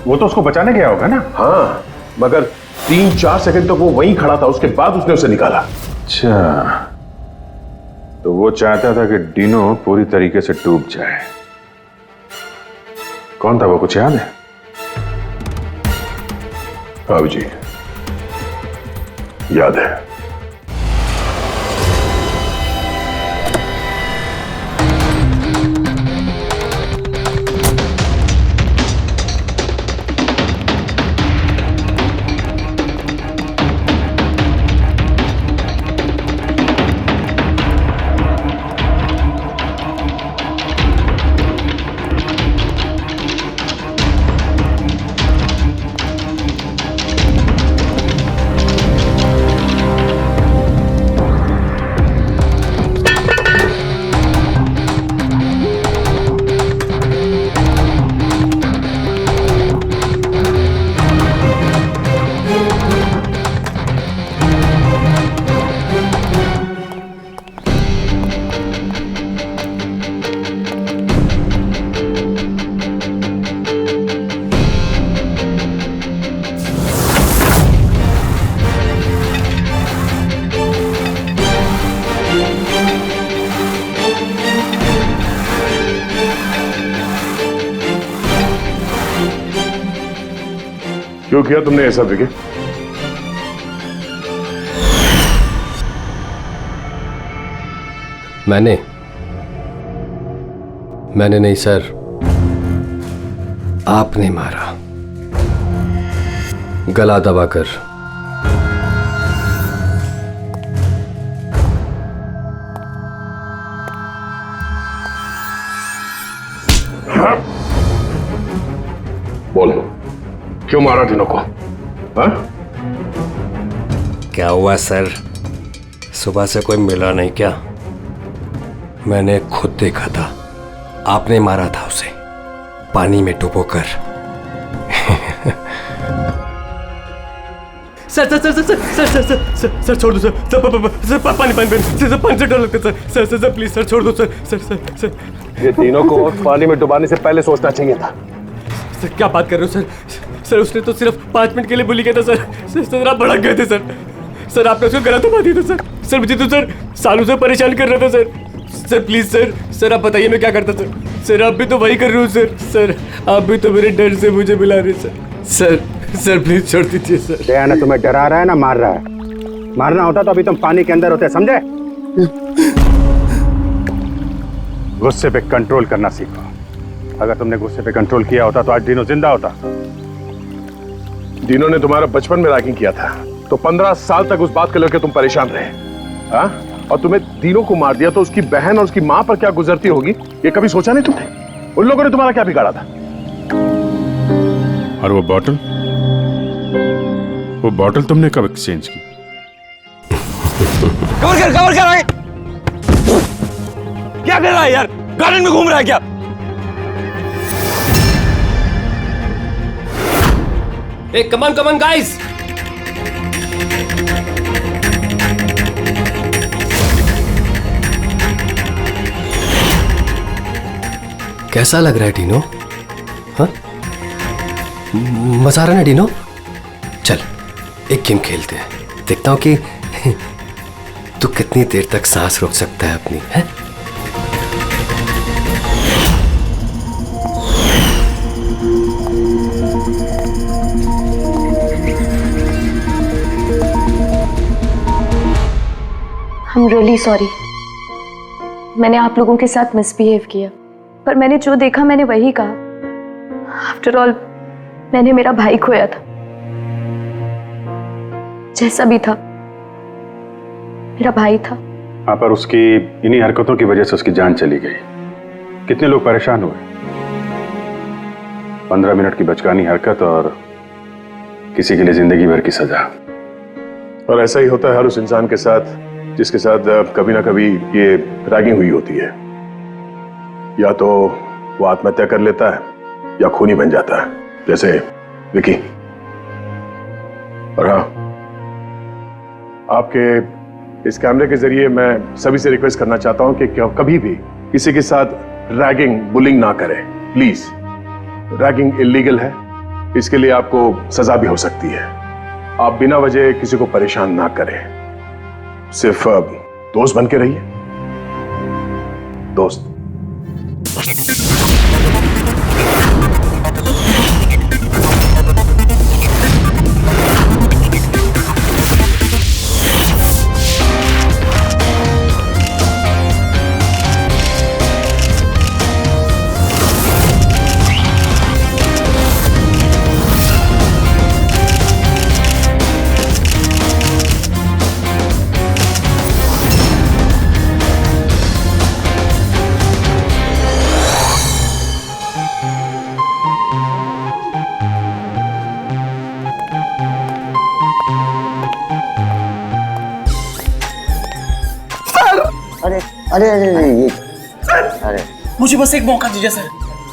वो तो उसको बचाने गया होगा ना? हाँ, मगर 3-4 सेकंड तो वो वहीं खड़ा था, उसके बाद उसने उसे निकाला। अच्छा, तो वो चाहता था कि डीनो पूरी तरीके से डूब जाए। कौन था वो, कुछ याद है? हाँ जी, याद है। क्यों किया तुमने ऐसा विकी? मैंने नहीं सर, आपने मारा, गला दबाकर। बोलो, क्यों मारा डीनो को? हाँ? क्या हुआ सर, सुबह से कोई मिला नहीं क्या? मैंने खुद देखा था, आपने मारा था उसे पानी में डुबोकर। Sir sir sir sir sir sir sir sir sir छोड़ दो सर, सर पानी से डर लगता है सर, सर प्लीज सर छोड़ दो सर, सर सर सर। ये तीनों को पानी में डुबाने से पहले सोचना चाहिए था। सर क्या बात कर रहे हो सर? सर उसने तो सिर्फ 5 मिनट के लिए बोली गया था सर, सर आप भड़क गए थे सर। सर आपने उसको गलत दबा दिया था सर। सर मुझे तो सर सालों से परेशान कर रहा था sir. Sir please sir, sir आप बताइए मैं क्या करता सर? सर आप भी तो वही कर रहे हो सर। सर आप भी तो मेरे डर से मुझे बुला रहे सर। सर प्लीज छोड़ दीजिए सर। दया ना तुम्हें डरा रहा है ना मार रहा है। मारना होता तो अभी तुम पानी के अंदर होते, समझे? गुस्से पे कंट्रोल करना सीखो। अगर तुमने गुस्से पे कंट्रोल किया होता तो आज डीनो जिंदा होता। डीनो ने तुम्हारा बचपन में रैगिंग किया था, तो 15 साल तक उस बात को लेकर तुम परेशान रहे। हाँ? और तुम्हें डीनो को मार दिया तो उसकी बहन और उसकी मां पर क्या गुजरती होगी, ये कभी सोचा नहीं तुमने? उन लोगों ने तुम्हारा क्या बिगाड़ा था? और वो बॉटल तुमने कब एक्सचेंज की? कवर कर आगे। क्या कर रहा है यार? गार्डन में घूम रहा है क्या? Hey, come on, guys! कैसा लग रहा है डीनो? हाँ? मजा आ रहा है ना डीनो? एक गेम खेलते हैं, देखता हूँ कि तू कितनी देर तक सांस रोक सकता है अपनी, है? I'm really sorry. मैंने आप लोगों के साथ मिसबिहेव किया, पर मैंने जो देखा मैंने वही कहा। आफ्टर ऑल मैंने मेरा भाई खोया था। जैसा भी था, मेरा भाई था। हाँ, पर उसकी इन्हीं हरकतों की वजह से उसकी जान चली गई। कितने लोग परेशान हुए। 15 मिनट की बचकानी हरकत और किसी के लिए जिंदगी भर की सजा। और ऐसा ही होता है हर उस इंसान के साथ जिसके साथ कभी ना कभी ये रैगिंग हुई होती है। या तो वो आत्महत्या कर लेता है या खूनी बन जाता है, जैसे विकी। और हाँ, आपके इस कैमरे के जरिए मैं सभी से रिक्वेस्ट करना चाहता हूं कि कभी भी किसी के साथ रैगिंग, बुलिंग ना करें, प्लीज। रैगिंग इलीगल है, इसके लिए आपको सजा भी हो सकती है। आप बिना वजह किसी को परेशान ना करें, सिर्फ दोस्त बन के रहिए। दोस्त। अरे अरे ये अरे मुझे बस एक मौका दीजिए सर।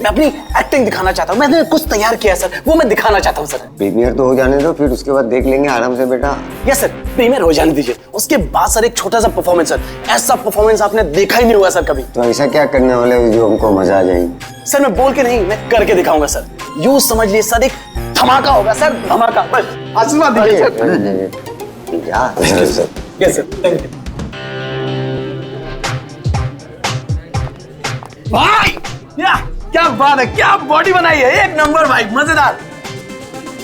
मैं अपनी एक्टिंग दिखाना चाहता हूँ। मैंने कुछ तैयार किया सर, वो मैं दिखाना चाहता हूँ सर। प्रीमियर तो हो जाने दो, फिर उसके बाद देख लेंगे आराम से बेटा। यस सर, प्रीमियर हो जाने दीजिए। उसके बाद सर एक छोटा सा परफॉर्मेंस सर। ऐसा परफॉर्मेंस आपने देखा ही नहीं हुआ सर कभी। तो ऐसा क्या करने वाले हो जो हमको मजा आ जाएगी? सर मैं बोल के नहीं, मैं करके दिखाऊंगा सर। यूं समझ लिए सर, एक धमाका होगा सर, धमाका। बस आशीर्वाद दीजिए sir. Yes sir, thank you भाई। क्या बात है, क्या बॉडी बनाई है, एक नंबर भाई, मजेदार।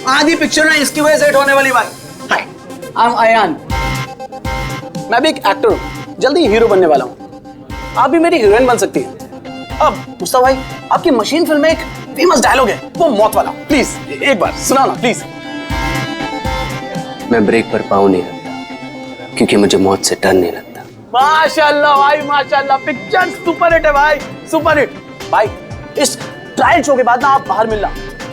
आधी पिक्चर में इसकी वजह से हिट होने वाली भाई। हाय, आई एम अयान। मैं भी एक एक्टर हूँ, जल्दी हीरो बनने वाला हूँ। आप भी मेरी हीरोइन बन सकती हैं। अब मुस्तफा भाई, आपकी मशीन फिल्म में एक फेमस डायलॉग है, वो मौत वाला। प्लीज एक बार सुना ना प्लीज। मैं ब्रेक पर पाँव नहीं रखता क्योंकि मुझे मौत से डर नहीं लगता। माशाल्लाह भाई, माशाल्लाह। पिक्चर सुपर हिट है भाई, सुपर हिट। भाई इस ट्रायल शो के बाद ना आप बाहर मिलना,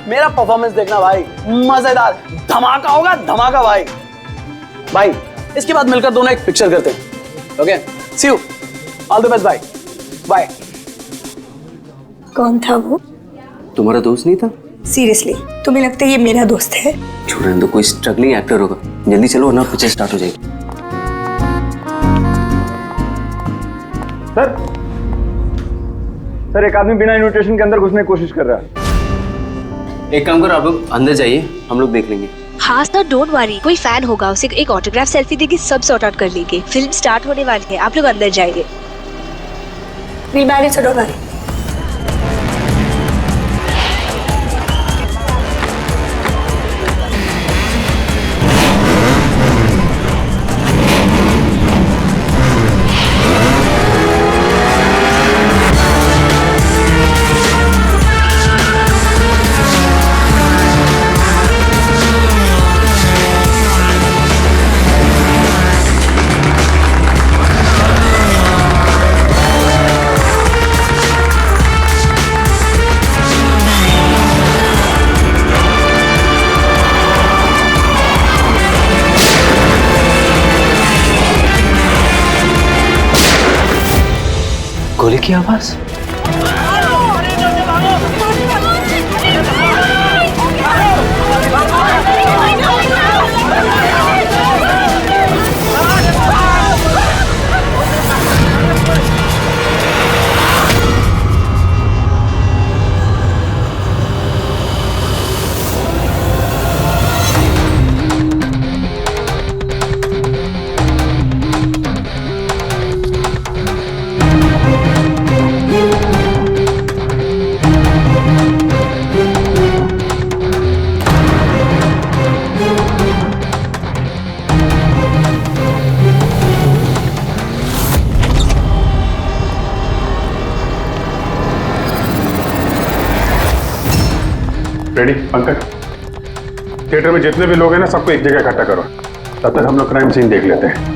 मेरा परफॉर्मेंस देखना भाई, मजेदार धमाका होगा, धमाका भाई। भाई इसके बाद मिलकर दोनों एक पिक्चर करते हैं। Okay, see you, all the best भाई, बाय। कौन था वो? तुम्हारा दोस्त नहीं था? सीरियसली तुम्हें लगता है ये मेरा दोस्त है? छोड़ने दो, कोई स्ट्रगलिंग एक्टर होगा। जल्दी चलो वरना पिक्चर स्टार्ट हो जाएगी। सर एक आदमी बिना इनविटेशन के अंदर घुसने की कोशिश कर रहा है। एक काम करो, आप लोग अंदर जाइए, हम लोग देख लेंगे। हाँ सर, डोंट वरी, कोई फैन होगा, उसे एक ऑटोग्राफ सेल्फी देगी, सब सॉर्ट आउट कर लेंगे। फिल्म स्टार्ट होने वाली है, आप लोग अंदर जाइए। Will manage, so don't worry. गोली की आवाज। रेडी पंकज, थिएटर में जितने भी लोग हैं ना सबको एक जगह इकट्ठा करो, तब तक हम लोग क्राइम सीन देख लेते हैं।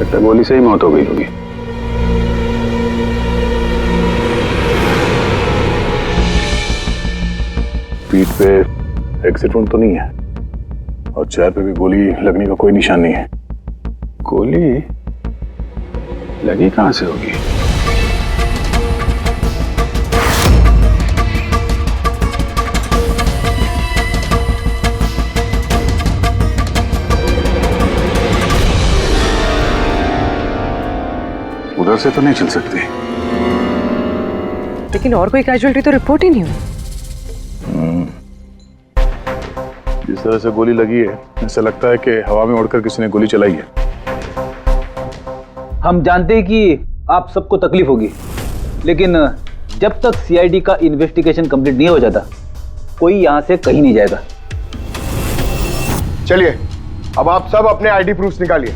लगता है गोली से ही मौत हो गई होगी। पीठ पे एक्सिट वुंड तो नहीं है और चेहरे पे भी गोली लगने का कोई निशान नहीं है। गोली लगी कहां से होगी? उधर से तो नहीं चल सकती। लेकिन और कोई कैजुअलिटी तो रिपोर्ट ही नहीं हुई। जिस तरह से गोली लगी है ऐसा लगता है कि हवा में उड़कर किसी ने गोली चलाई है। हम जानते हैं कि आप सबको तकलीफ होगी, लेकिन जब तक सीआईडी का इन्वेस्टिगेशन कंप्लीट नहीं हो जाता कोई यहां से कहीं नहीं जाएगा। चलिए अब आप सब अपने आईडी प्रूफ निकालिए।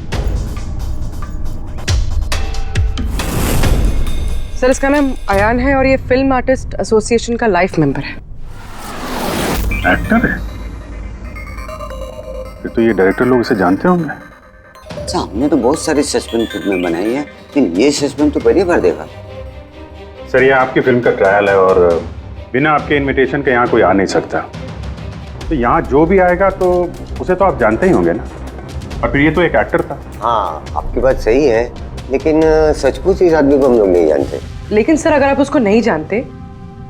सर इसका नाम अयान है और ये फिल्म आर्टिस्ट एसोसिएशन का लाइफ मेंबर है। एक्टर है? फिर तो ये डायरेक्टर लोग इसे जानते होंगे। अच्छा, हमने तो बहुत सारी सस्पेंस फिल्में बनाई है, लेकिन ये सस्पेंस तो पहली बार देखा। सर ये आपकी फिल्म का ट्रायल है और बिना आपके इनविटेशन के यहाँ कोई आ नहीं सकता। तो यहाँ जो भी आएगा तो उसे तो आप जानते ही होंगे ना। और फिर ये तो एक एक्टर था। हाँ आपकी बात सही है, लेकिन सचमुच इस आदमी को हम लोग नहीं जानते। लेकिन सर अगर आप उसको नहीं जानते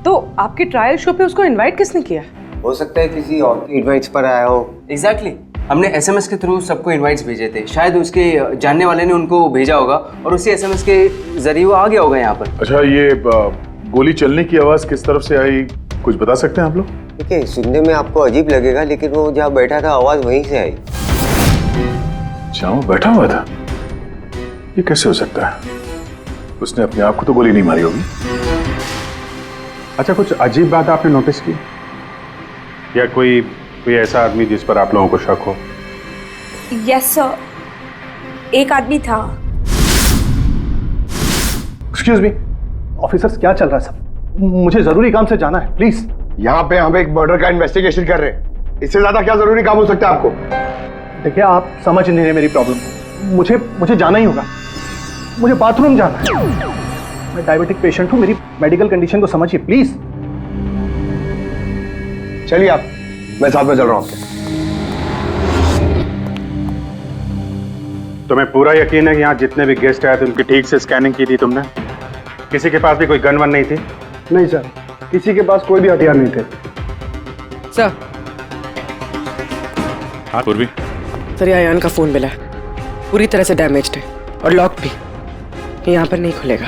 तो आपके ट्रायल शो पे उसको इनवाइट किसने किया? हो सकता है किसी और के इनवाइट्स पर आया हो। एग्जैक्टली हमने एसएमएस के थ्रू सबको इनवाइट्स भेजे थे, शायद उसके जानने वाले ने उनको भेजा होगा और उसी एसएमएस के जरिए वो आ गया होगा यहाँ पर। अच्छा ये गोली चलने की आवाज किस तरफ से आई कुछ बता सकते हैं आप लोग? देखिए सुनने में आपको अजीब लगेगा, लेकिन वो जहाँ बैठा था आवाज वहीं से आई। जहाँ बैठा हुआ था? ये कैसे हो सकता है? उसने अपने आप को तो गोली नहीं मारी होगी। अच्छा कुछ अजीब बात आपने नोटिस की या कोई ऐसा आदमी जिस पर आप लोगों को शक हो? यस सर, एक आदमी था। एक्सक्यूज मी ऑफिसर्स, क्या चल रहा है सब? मुझे जरूरी काम से जाना है, प्लीज। यहाँ पे हम एक मर्डर का इन्वेस्टिगेशन कर रहे हैं, इससे ज्यादा क्या जरूरी काम हो सकता है आपको? देखिए आप समझ नहीं रहे मेरी प्रॉब्लम। मुझे जाना ही होगा, मुझे बाथरूम जाना है। मैं डायबिटिक पेशेंट हूँ, मेरी मेडिकल कंडीशन को समझिए प्लीज। चलिए आप, मैं साथ में चल रहा हूँ आपके। तुम्हें पूरा यकीन है कि यहाँ जितने भी गेस्ट आए थे उनकी ठीक से स्कैनिंग की थी तुमने? किसी के पास भी कोई गन वन नहीं थी? नहीं सर, किसी के पास कोई भी हथियार नहीं थे। सर हाँ पूर्वी। सर ये अयान का फोन मिला है, पूरी तरह से डैमेज्ड है और लॉक भी, यहाँ पर नहीं खुलेगा।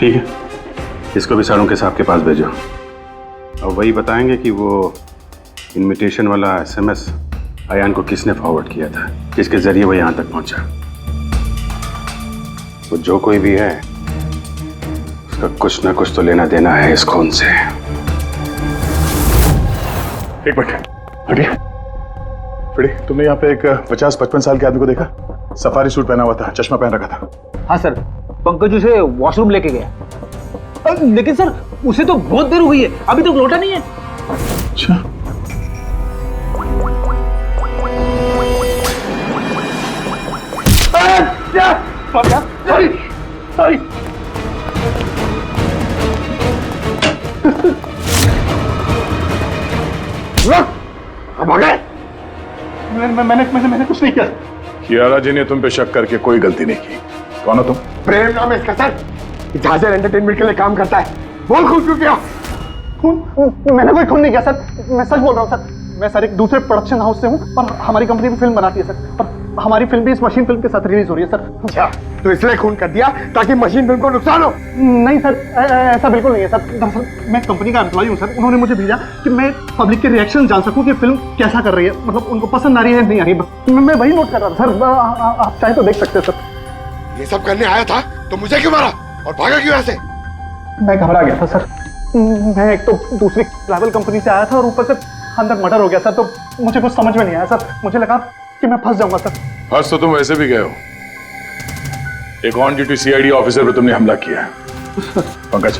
ठीक है, इसको भी सारों के साहब के पास भेजो और वही बताएंगे कि वो इनविटेशन वाला एसएमएस अयान को किसने फॉरवर्ड किया था, किसके जरिए वो यहाँ तक पहुंचा। वो जो कोई भी है उसका कुछ ना कुछ तो लेना देना है इस खून से। एक मिनट हटिए। फिर तुमने यहाँ पे एक 50-55 साल के आदमी को देखा? सफारी सूट पहना हुआ था, चश्मा पहन रखा था। हाँ सर, पंकज उसे वॉशरूम लेके गया। लेकिन सर उसे तो बहुत देर हो गई है, अभी तक लौटा नहीं है। अच्छा सॉरी। मैंने कुछ नहीं किया। कियारा जी ने तुम पे शक करके कोई गलती नहीं की। कौन हो तुम? प्रेम नाम है इसका सर, झांझर एंटरटेनमेंट के लिए काम करता है। बोल खून क्यों किया? मैंने कोई खून नहीं किया सर, मैं सच बोल रहा हूँ सर। मैं सर एक दूसरे प्रोडक्शन हाउस से हूँ और हमारी कंपनी भी फिल्म बनाती है सर, और हमारी फिल्म भी इस मशीन फिल्म के साथ रिलीज हो रही है सर। अच्छा, तो इसलिए खून कर दिया ताकि मशीन फिल्म को नुकसान हो? नहीं सर, ऐसा बिल्कुल नहीं है सर। दरअसल मैं कंपनी का एम्प्लॉय हूँ सर, उन्होंने मुझे भेजा कि मैं पब्लिक के रिएक्शन जान सकूँ कि फिल्म कैसा कर रही है, मतलब उनको पसंद आ रही है नहीं आ रही है। मैं वही नोट कर रहा था सर, आप चाहे तो देख सकते हैं सर। ये सब करने आया था तो मुझे क्यों मारा और भागा क्यों यहाँ से? मैं घबरा गया था सर। मैं एक तो दूसरी ट्रैवल कंपनी से आया था और ऊपर से अंदर मर्डर हो गया सर, तो मुझे कुछ समझ में नहीं आया सर। मुझे लगा कि मैं फंस जाऊंगा सर। फंस तो तुम वैसे भी गए हो। एक ऑन ड्यूटी सीआईडी ऑफिसर पे तुमने हमला किया है। पंकज,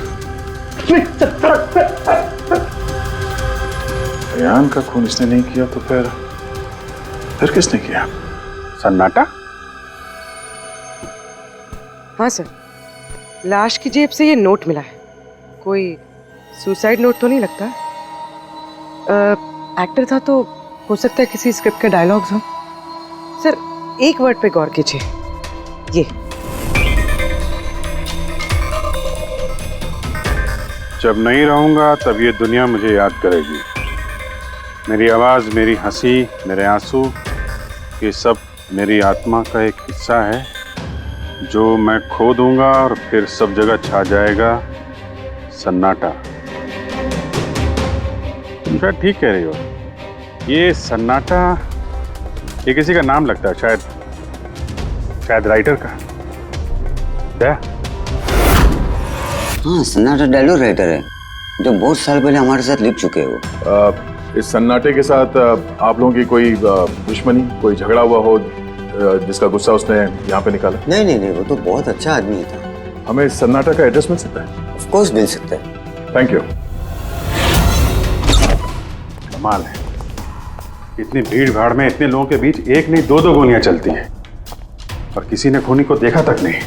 अयान का खून इसने नहीं किया तो फिर किसने किया? सन्नाटा? हाँ सर, लाश की जेब से ये नोट मिला है। कोई सुसाइड नोट तो नहीं लगता। एक्टर था तो हो सकता है किसी स्क्रिप्ट के डायलॉग्स हो। सर एक वर्ड पे गौर कीजिए, ये जब नहीं रहूंगा तब ये दुनिया मुझे याद करेगी। मेरी आवाज, मेरी हंसी, मेरे आंसू, ये सब मेरी आत्मा का एक हिस्सा है जो मैं खो दूंगा और फिर सब जगह छा जाएगा सन्नाटा। तुम शायद ठीक कह रही हो, ये सन्नाटा ये किसी का नाम लगता है, शायद राइटर का। क्या? हाँ, सन्नाटा डायलॉग राइटर है जो बहुत साल पहले हमारे साथ लिख चुके हो। इस सन्नाटे के साथ आप लोगों की कोई दुश्मनी, कोई झगड़ा हुआ हो जिसका गुस्सा उसने यहाँ पे निकाला? नहीं, वो तो बहुत अच्छा आदमी था। हमें सन्नाटा का एड्रेस मिल सकता है? ऑफ कोर्स मिल सकता है। Thank you. कमाल है, इतनी भीड़ भाड़ में इतने लोगों के बीच एक नहीं दो गोलियां चलती हैं और किसी ने खूनी को देखा तक नहीं।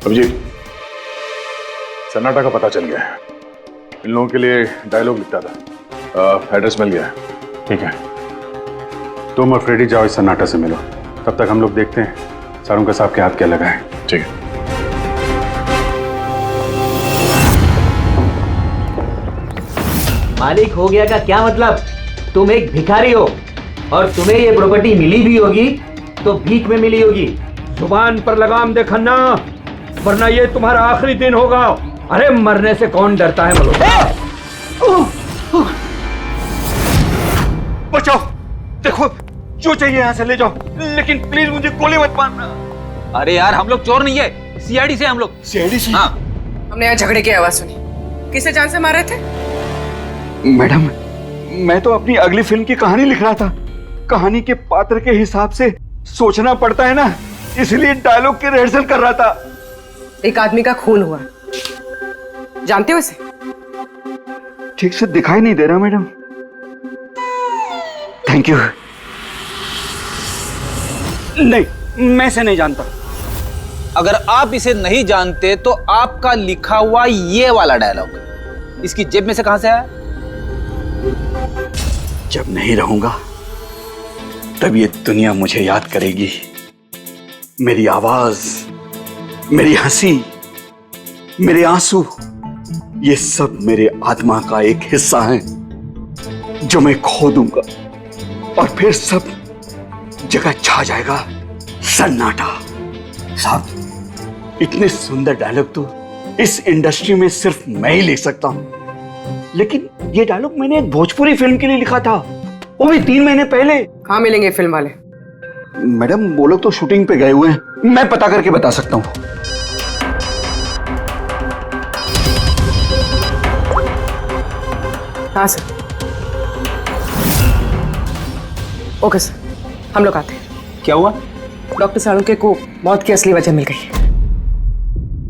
अभिजीत, सन्नाटा का पता चल गया है। इन लोगों के लिए डायलॉग लिखता था, एड्रेस मिल गया है। ठीक है, तुम और फ्रेडी जाओ इस सन्नाटा से मिलो, तब तक हम लोग देखते हैं सारुंका साहब के हाथ क्या लगा है। ठीक है। मालिक हो गया का क्या मतलब? तुम एक भिखारी हो और तुम्हें ये प्रॉपर्टी मिली भी होगी तो भीख में मिली होगी। जुबान पर लगाम दे खन्ना, वरना ये तुम्हारा आखिरी दिन होगा। अरे मरने से कौन डरता है मल्होत्रा? बचाओ, देखो जो चाहिए यहाँ से ले जाओ, लेकिन प्लीज मुझे गोली मत मारना। अरे यार, हम लोग चोर नहीं है, सीआईडी से हम लोग। सीआईडी से? हाँ। हमने यहाँ झगड़े की आवाज सुनी। किसे जान से मार रहे थे? मैडम, मैं तो अपनी अगली फिल्म की कहानी लिख रहा था। कहानी के पात्र के हिसाब से सोचना पड़ता है ना, इसलिए डायलॉग की रिहर्सल कर रहा था। एक आदमी का खून हुआ, जानते हो इसे? ठीक से दिखाई नहीं दे रहा मैडम। Thank you. नहीं, मैं इसे नहीं जानता। अगर आप इसे नहीं जानते तो आपका लिखा हुआ ये वाला डायलॉग इसकी जेब में से कहां से आया? जब नहीं रहूंगा तब ये दुनिया मुझे याद करेगी। मेरी आवाज, मेरी हंसी, मेरे आंसू, ये सब मेरे आत्मा का एक हिस्सा है जो मैं खो दूंगा और फिर सब जगह छा जाएगा सन्नाटा। साहब, इतने सुंदर डायलॉग तो इस इंडस्ट्री में सिर्फ मैं ही लिख सकता हूं, लेकिन ये डायलॉग मैंने एक भोजपुरी फिल्म के लिए लिखा था, वो भी 3 महीने पहले। कहाँ मिलेंगे फिल्म वाले? मैडम, वो लोग तो शूटिंग पे गए हुए हैं, मैं पता करके बता सकता हूँ। हाँ सर। ओके सर, हम लोग आते हैं। क्या हुआ? डॉक्टर सालुंके को मौत की असली वजह मिल गई है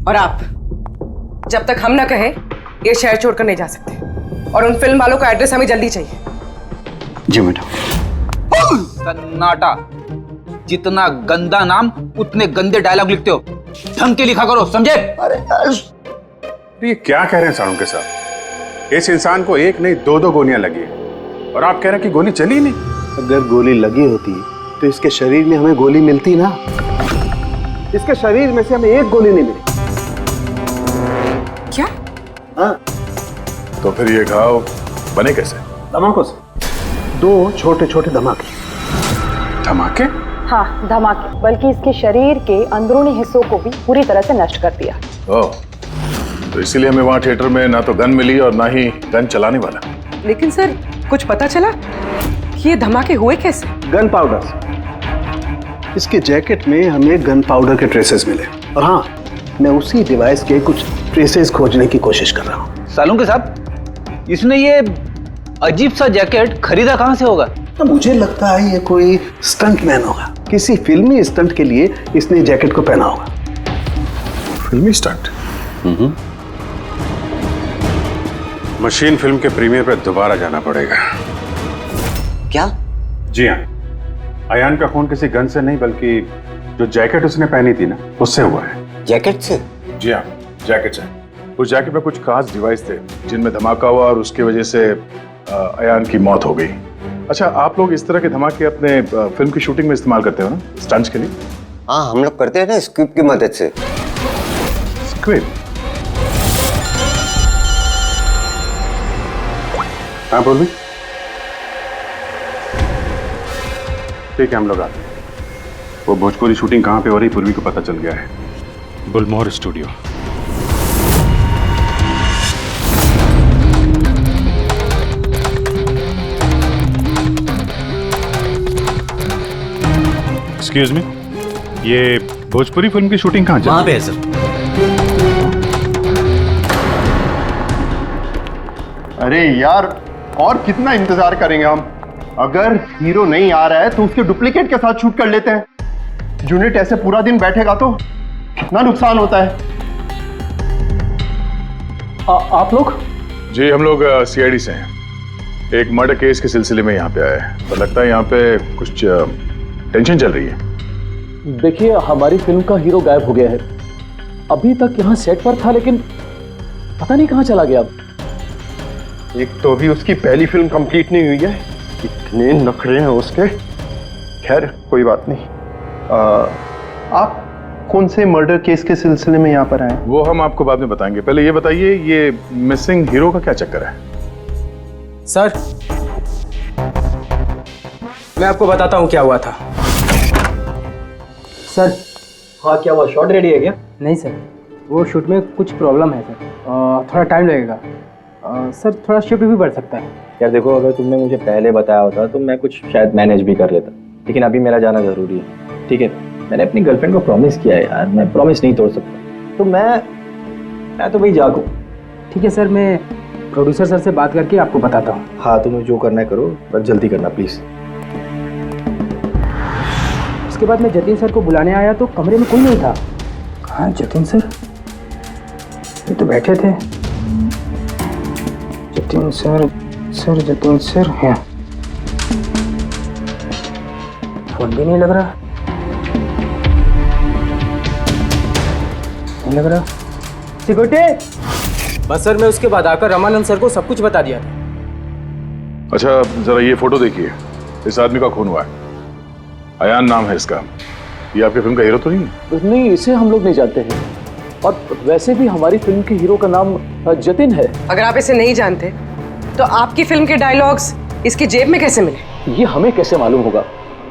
और आप जब तक हम ना कहें ये शहर छोड़कर नहीं जा सकते, और उन फिल्म वालों का एड्रेस हमें जल्दी चाहिए। जी मैडम। सन्नाटा, जितना गंदा नाम उतने गंदे डायलॉग लिखते हो, ढंग के लिखा करो, समझे? अरे ये क्या कह रहे हैं सारुंके साहब? इस इंसान को एक नहीं दो गोलियां लगी है और आप कह रहे हैं कि गोली चली नहीं। अगर गोली लगी होती तो इसके शरीर में हमें गोली मिलती ना। इसके शरीर में से हमें एक गोली नहीं मिली। क्या? हाँ। तो फिर ये घाव बने कैसे? धमाकों से। 2 छोटे छोटे धमाके। धमाके? हाँ, धमाके, बल्कि इसके शरीर के अंदरूनी हिस्सों को भी पूरी तरह से नष्ट कर दिया। ओह, तो इसीलिए हमें वहां थिएटर में ना तो गन मिली और ना ही गन चलाने वाला। लेकिन सर, कुछ पता चला कि ये धमाके हुए कैसे? Gun powder. इसके जैकेट में हमें गन पाउडर के ट्रेसेस मिले, और हाँ, मैं उसी डिवाइस के कुछ ट्रेसेस खोजने की कोशिश कर रहा हूँ। सालुंके साहब, इसने ये अजीब सा जैकेट खरीदा कहाँ से होगा? तो मुझे लगता है ये कोई स्टंटमैन होगा। किसी फिल्मी स्टंट के लिए इसने जैकेट को पहना होगा। फिल्मी स्टंट? मशीन फिल्म के प्रीमियर पे दोबारा जाना पड़ेगा। क्या? जी हाँ, अयान का खून किसी गन से नहीं बल्कि जो जैकेट उसने पहनी थी ना, उससे हुआ है। जैकेट से? जी हाँ, जैकेट से। उस जैकेट में कुछ खास डिवाइस थे जिनमें धमाका हुआ और उसकी वजह से अयान की मौत हो गई। अच्छा, आप लोग इस तरह के धमाके अपने फिल्म की शूटिंग में इस्तेमाल करते हो ना, स्टंट्स के लिए? हाँ, हम लोग करते हैं ना स्क्रिप्ट की मदद से। स्क्रिप्ट? हाँ बोल। ठीक है, हम लोग आते हैं। वो भोजपुरी शूटिंग कहाँ पे हो रही पूर्वी को पता चल गया है। बुलमोहर स्टूडियो। एक्सक्यूज मी, ये भोजपुरी फिल्म की शूटिंग कहाँ वहाँ पे है सर। अरे यार, और कितना इंतजार करेंगे हम? अगर हीरो नहीं आ रहा है तो उसके डुप्लीकेट के साथ शूट कर लेते हैं। यूनिट ऐसे पूरा दिन बैठेगा तो कितना नुकसान होता है। आप लोग? जी, हम लोग सीआईडी से हैं। एक मर्डर केस के सिलसिले में यहाँ पे आए हैं। तो लगता है यहाँ पे कुछ टेंशन चल रही है। देखिए, हमारी फिल्म का हीरो गायब हो गया है। अभी तक यहाँ सेट पर था लेकिन पता नहीं कहाँ चला गया। एक तो अभी उसकी पहली फिल्म कंप्लीट नहीं हुई है, इतने नखरे हैं उसके। खैर कोई बात नहीं। आप कौन से मर्डर केस के सिलसिले में यहाँ पर आए? वो हम आपको बाद में बताएंगे। पहले ये बताइए, ये मिसिंग हीरो का क्या चक्कर है? सर, मैं आपको बताता हूँ क्या हुआ था। सर, हाँ क्या हुआ? शॉट रेडी है क्या? नहीं सर, वो शूट में कुछ प्रॉब्लम है सर। थोड़ा टाइम लगेगा सर, थोड़ा शिफ्ट भी बढ़ सकता है। यार देखो, अगर तुमने मुझे पहले बताया होता तो मैं कुछ शायद मैनेज भी कर लेता, लेकिन अभी मेरा जाना ज़रूरी है। ठीक है, मैंने अपनी गर्लफ्रेंड को प्रॉमिस किया है यार, मैं प्रॉमिस नहीं तोड़ सकता। तो मैं तो भाई जागू। ठीक है सर, मैं प्रोड्यूसर सर से बात करके आपको बताता हूँ। हाँ, तुम्हें जो करना है करो, पर जल्दी करना प्लीज़। उसके बाद मैं जतिन सर को बुलाने आया तो कमरे में कोई नहीं था। कहाँ जतिन सर? ये तो बैठे थे। जतिन सर हैं। फोन भी नहीं लग रहा। नहीं लग रहा। सिक्योरिटी। बस सर, मैं उसके बाद आकर रामानंद सर को सब कुछ बता दिया था। अच्छा, जरा ये फोटो देखिए। इस आदमी का खून हुआ है। अयान नाम है इसका। ये आपकी फिल्म का हीरो तो नहीं है? नहीं, इसे हम लोग नहीं जानते हैं। और वैसे भी हमारी फिल्म के हीरो का नाम जतिन है। अगर आप इसे नहीं जानते तो आपकी फिल्म के डायलॉग्स इसकी जेब में कैसे मिले? ये हमें कैसे मालूम होगा?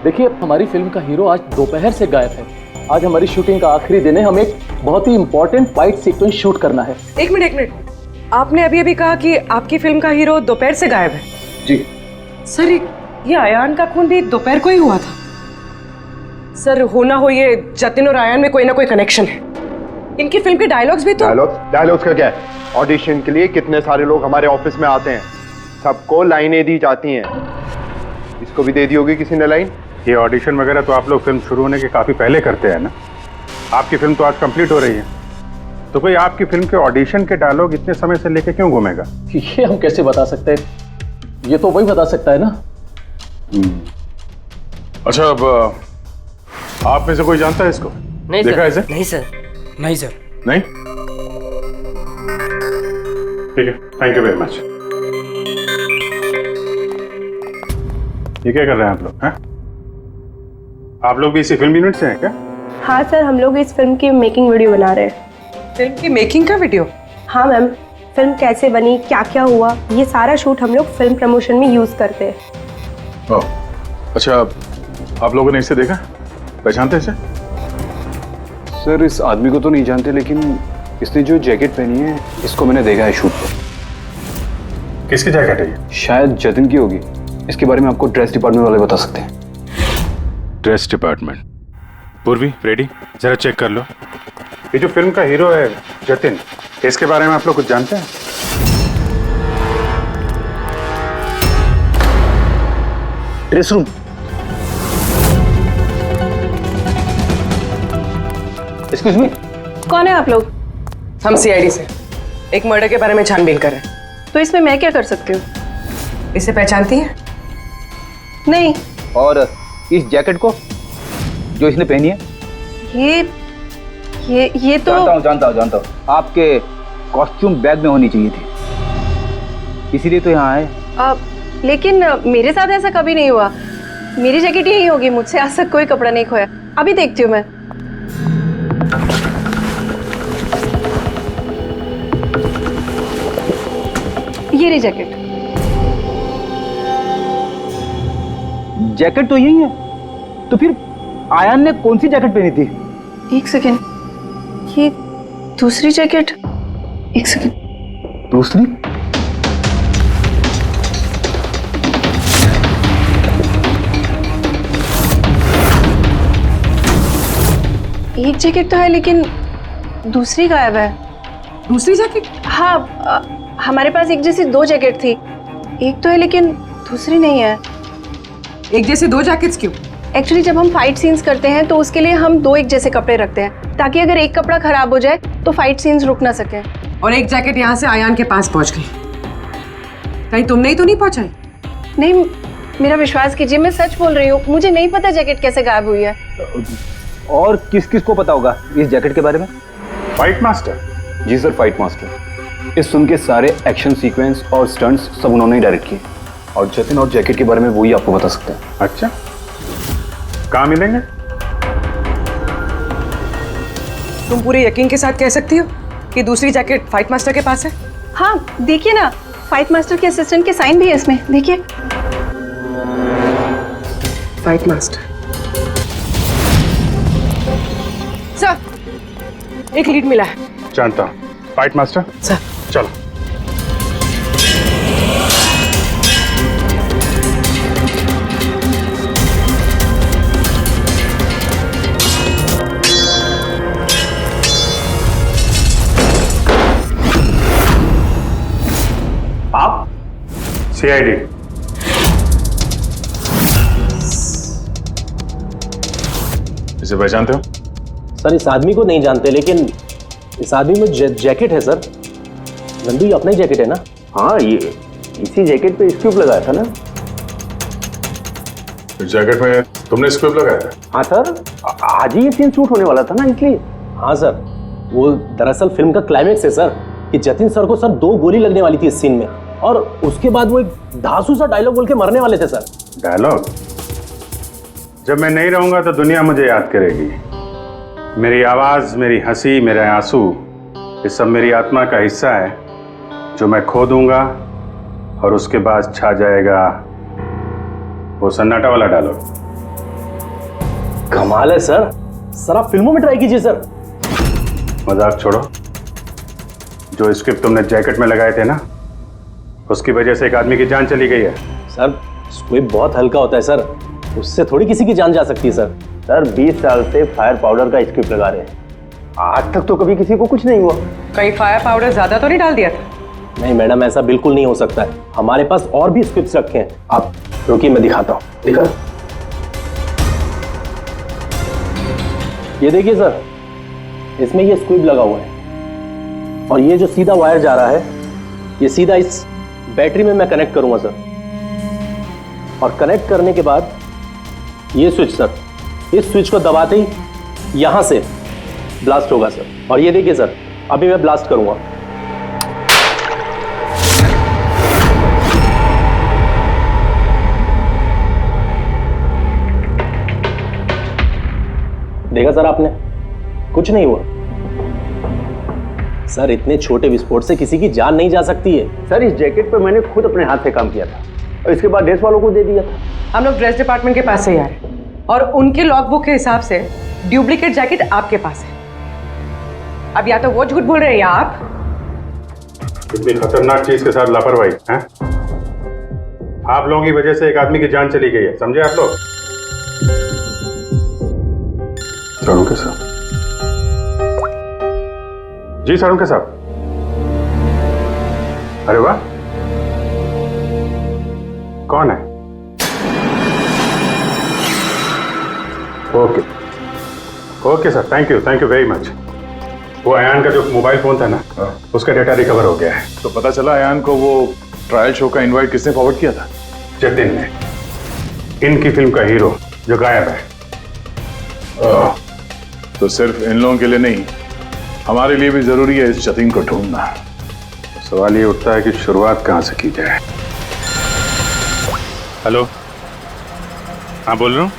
देखिए, हमारी फिल्म का हीरो आज दोपहर से गायब है। आज हमारी शूटिंग का आखिरी दिन है। हमें एक बहुत ही इंपॉर्टेंट फाइट सीक्वेंस शूट करना है। एक मिनट, आपने अभी कहा कि आपकी फिल्म का हीरो दोपहर से गायब है। जी सर, ये अयान का खून भी दोपहर को ही हुआ था। सर, होना हो ये जतिन और अयान में कोई ना कोई कनेक्शन है। इनकी फिल्म के डायलॉग्स भी तो। डायलॉग्स का क्या है? ऑडिशन के लिए कितने सारे लोग हमारे ऑफिस में आते हैं, सबको लाइनें दी जाती हैं। इसको भी दे दी होगी किसी ने लाइन। ये ऑडिशन वगैरह तो आप लोग फिल्म शुरू होने के काफी पहले करते हैं ना। आपकी फिल्म तो आज कंप्लीट हो रही है, तो कोई आपकी फिल्म के ऑडिशन के डायलॉग इतने समय से लेके क्यों घूमेगा? ये हम कैसे बता सकते हैं? ये तो वही बता सकता है ना। अच्छा, अब आप में से कोई जानता है इसको? नहीं देखा सर। इसे? नहीं सर। नहीं सर। नहीं? ठीक है, थैंक यू वेरी मच। ये क्या कर रहे हैं आप लोग? हैं? आप लोग भी इसी फिल्म यूनिट से हैं क्या? हाँ सर, हम लोग इस फिल्म की मेकिंग वीडियो बना रहे हैं। फिल्म की मेकिंग का वीडियो? हाँ मैम, फिल्म कैसे बनी, क्या क्या हुआ, ये सारा शूट हम लोग फिल्म प्रमोशन में यूज करते हैं। ओह, अच्छा, आप लोगों ने इसे देखा? पहचानते इसे? सर, इस आदमी को तो नहीं जानते, लेकिन इसने जो जैकेट पहनी है इसको मैंने देखा है शूट पर। किसकी जैकेट है ये? शायद जतिन की होगी। इसके बारे में आपको ड्रेस डिपार्टमेंट वाले बता सकते हैं। Dress department? पूर्वी रेडी, जरा चेक कर लो। ये जो फिल्म का हीरो है जतिन, इसके बारे में आप लोग कुछ जानते हैं? Dress room. एक्सक्यूज मी, कौन है आप लोग? हम सीआईडी से एक मर्डर के बारे में छानबीन कर रहे हैं। तो इसमें मैं क्या कर सकती हूँ? इसे पहचानती हैं? नहीं। और इस जैकेट को जो इसने पहनी है? ये तो जानता हूँ। आपके कॉस्ट्यूम बैग में होनी चाहिए थी, इसीलिए तो यहाँ आए। लेकिन मेरे साथ ऐसा कभी नहीं हुआ। मेरी जैकेट यही होगी, मुझसे आज तक कोई कपड़ा नहीं खोया। अभी देखती हूँ मैं। ये रही जैकेट। जैकेट तो यही है, तो फिर आयान ने कौन सी जैकेट पहनी थी? एक सेकेंड, ये दूसरी जैकेट। एक सेकेंड, दूसरी? एक जैकेट तो है लेकिन दूसरी गायब है। दूसरी जैकेट? हाँ, हमारे पास एक जैसी दो जैकेट थी। एक तो है लेकिन दूसरी नहीं है। एक जैसे दो जैकेट्स क्यों? एक्चुअली जब हम फाइट सीन्स करते हैं तो उसके लिए हम दो एक जैसे कपड़े रखते हैं, ताकि अगर एक कपड़ा खराब हो जाए तो फाइट सीन्स रुक ना सके। और एक जैकेट यहाँ से आयान के पास पहुंच गई, कहीं तुमने ही तो नहीं पहुंचाई? नहीं, मेरा विश्वास कीजिए, मैं सच बोल रही हूँ। मुझे नहीं पता जैकेट कैसे गायब हुई है। और किस किस को पता होगा इस जैकेट के बारे में? Fight master? जी सर, फाइट मास्टर। इस फिल्म के सारे एक्शन सीक्वेंस और स्टंट्स सब उन्होंने ही डायरेक्ट किए, और जतिन और जैकेट के बारे में वही आपको बता सकते हैं। अच्छा, कहाँ मिलेंगे? तुम पूरे यकीन के साथ कह सकती हो कि दूसरी जैकेट फाइट मास्टर के पास है? हाँ, देखिए ना, फाइट मास्टर के असिस्टेंट के साइन भी है इसमें, देखिए। फाइट मास्टर सर, एक लीड मिला है। जानता हूँ। फाइट मास्टर सर, चलो। आप? सीआईडी। इसे पहचानते हो? सर, इस आदमी को नहीं जानते, लेकिन इस आदमी में जैकेट है सर। नंदू, ये अपना ही जैकेट है ना? हाँ, ये इसी जैकेट पे स्क्यूब लगाया था ना। इस जैकेट में तुमने स्क्यूब लगाया था? हाँ सर, आज ही ये सीन शूट होने वाला था ना, इसलिए। हाँ सर, वो दरअसल फिल्म का क्लाइमेक्स है सर, कि जतिन सर को सर 2 गोली लगने वाली थी इस सीन में, और उसके बाद वो एक धांसू सा डायलॉग बोल के मरने वाले थे सर। डायलॉग? जब मैं नहीं रहूंगा तो दुनिया मुझे याद करेगी। मेरी आवाज, मेरी हंसी, मेरे आंसू, ये सब मेरी आत्मा का हिस्सा है जो मैं खो दूंगा, और उसके बाद छा जाएगा वो सन्नाटा वाला डायलॉग। कमाल है सर, सर आप फिल्मों में ट्राई कीजिए सर। मजाक छोड़ो। जो स्क्रिप्ट तुमने जैकेट में लगाए थे ना, उसकी वजह से एक आदमी की जान चली गई है। सर, स्क्विब बहुत हल्का होता है सर, उससे थोड़ी किसी की जान जा सकती है सर। सर 20 साल से फायर पाउडर का स्क्रिप्ट लगा रहे हैं, आज तक तो कभी किसी को कुछ नहीं हुआ। कहीं फायर पाउडर ज्यादा तो नहीं डाल दिया था? नहीं मैडम, ऐसा बिल्कुल नहीं हो सकता है। हमारे पास और भी स्क्रिप्ट्स रखे हैं, आप रुकिए मैं दिखाता हूँ। दिखा, ये देखिए सर, इसमें ये स्क्विब लगा हुआ है, और ये जो सीधा वायर जा रहा है, ये सीधा इस बैटरी में मैं कनेक्ट करूंगा सर, और कनेक्ट करने के बाद ये स्विच सर, इस स्विच को दबाते ही यहां से ब्लास्ट होगा सर। और ये देखिए सर, अभी मैं ब्लास्ट करूंगा। देखा सर आपने, कुछ नहीं हुआ सर। इतने छोटे विस्फोट से किसी की जान नहीं जा सकती है सर। इस जैकेट पर मैंने खुद अपने हाथ से काम किया था, और इसके बाद ड्रेस वालों को दे दिया था। हम लोग ड्रेस डिपार्टमेंट के पास से ही आ रहे हैं, और उनके लॉगबुक के हिसाब से डुप्लीकेट जैकेट आपके पास है। अब या तो वो झूठ बोल रहे हैं या आप। इतनी खतरनाक चीज के साथ लापरवाही है? आप लोगों की वजह से एक आदमी की जान चली गई है, समझे आप लोग? साळुंखे साहब। जी साळुंखे साहब। अरे वाह, कौन है? Okay okay sir, thank you very much. वो अयान का जो मोबाइल फोन था ना, उसका डेटा रिकवर हो गया है। तो पता चला अयान को वो ट्रायल शो का इनवाइट किसने फॉरवर्ड किया था? जतिन ने, इनकी फिल्म का हीरो जो गायब है। तो सिर्फ इन लोगों के लिए नहीं, हमारे लिए भी जरूरी है इस जतिन को ढूंढना। सवाल ये उठता है कि शुरुआत कहां से की जाए। हेलो, हाँ बोल रहा हूँ।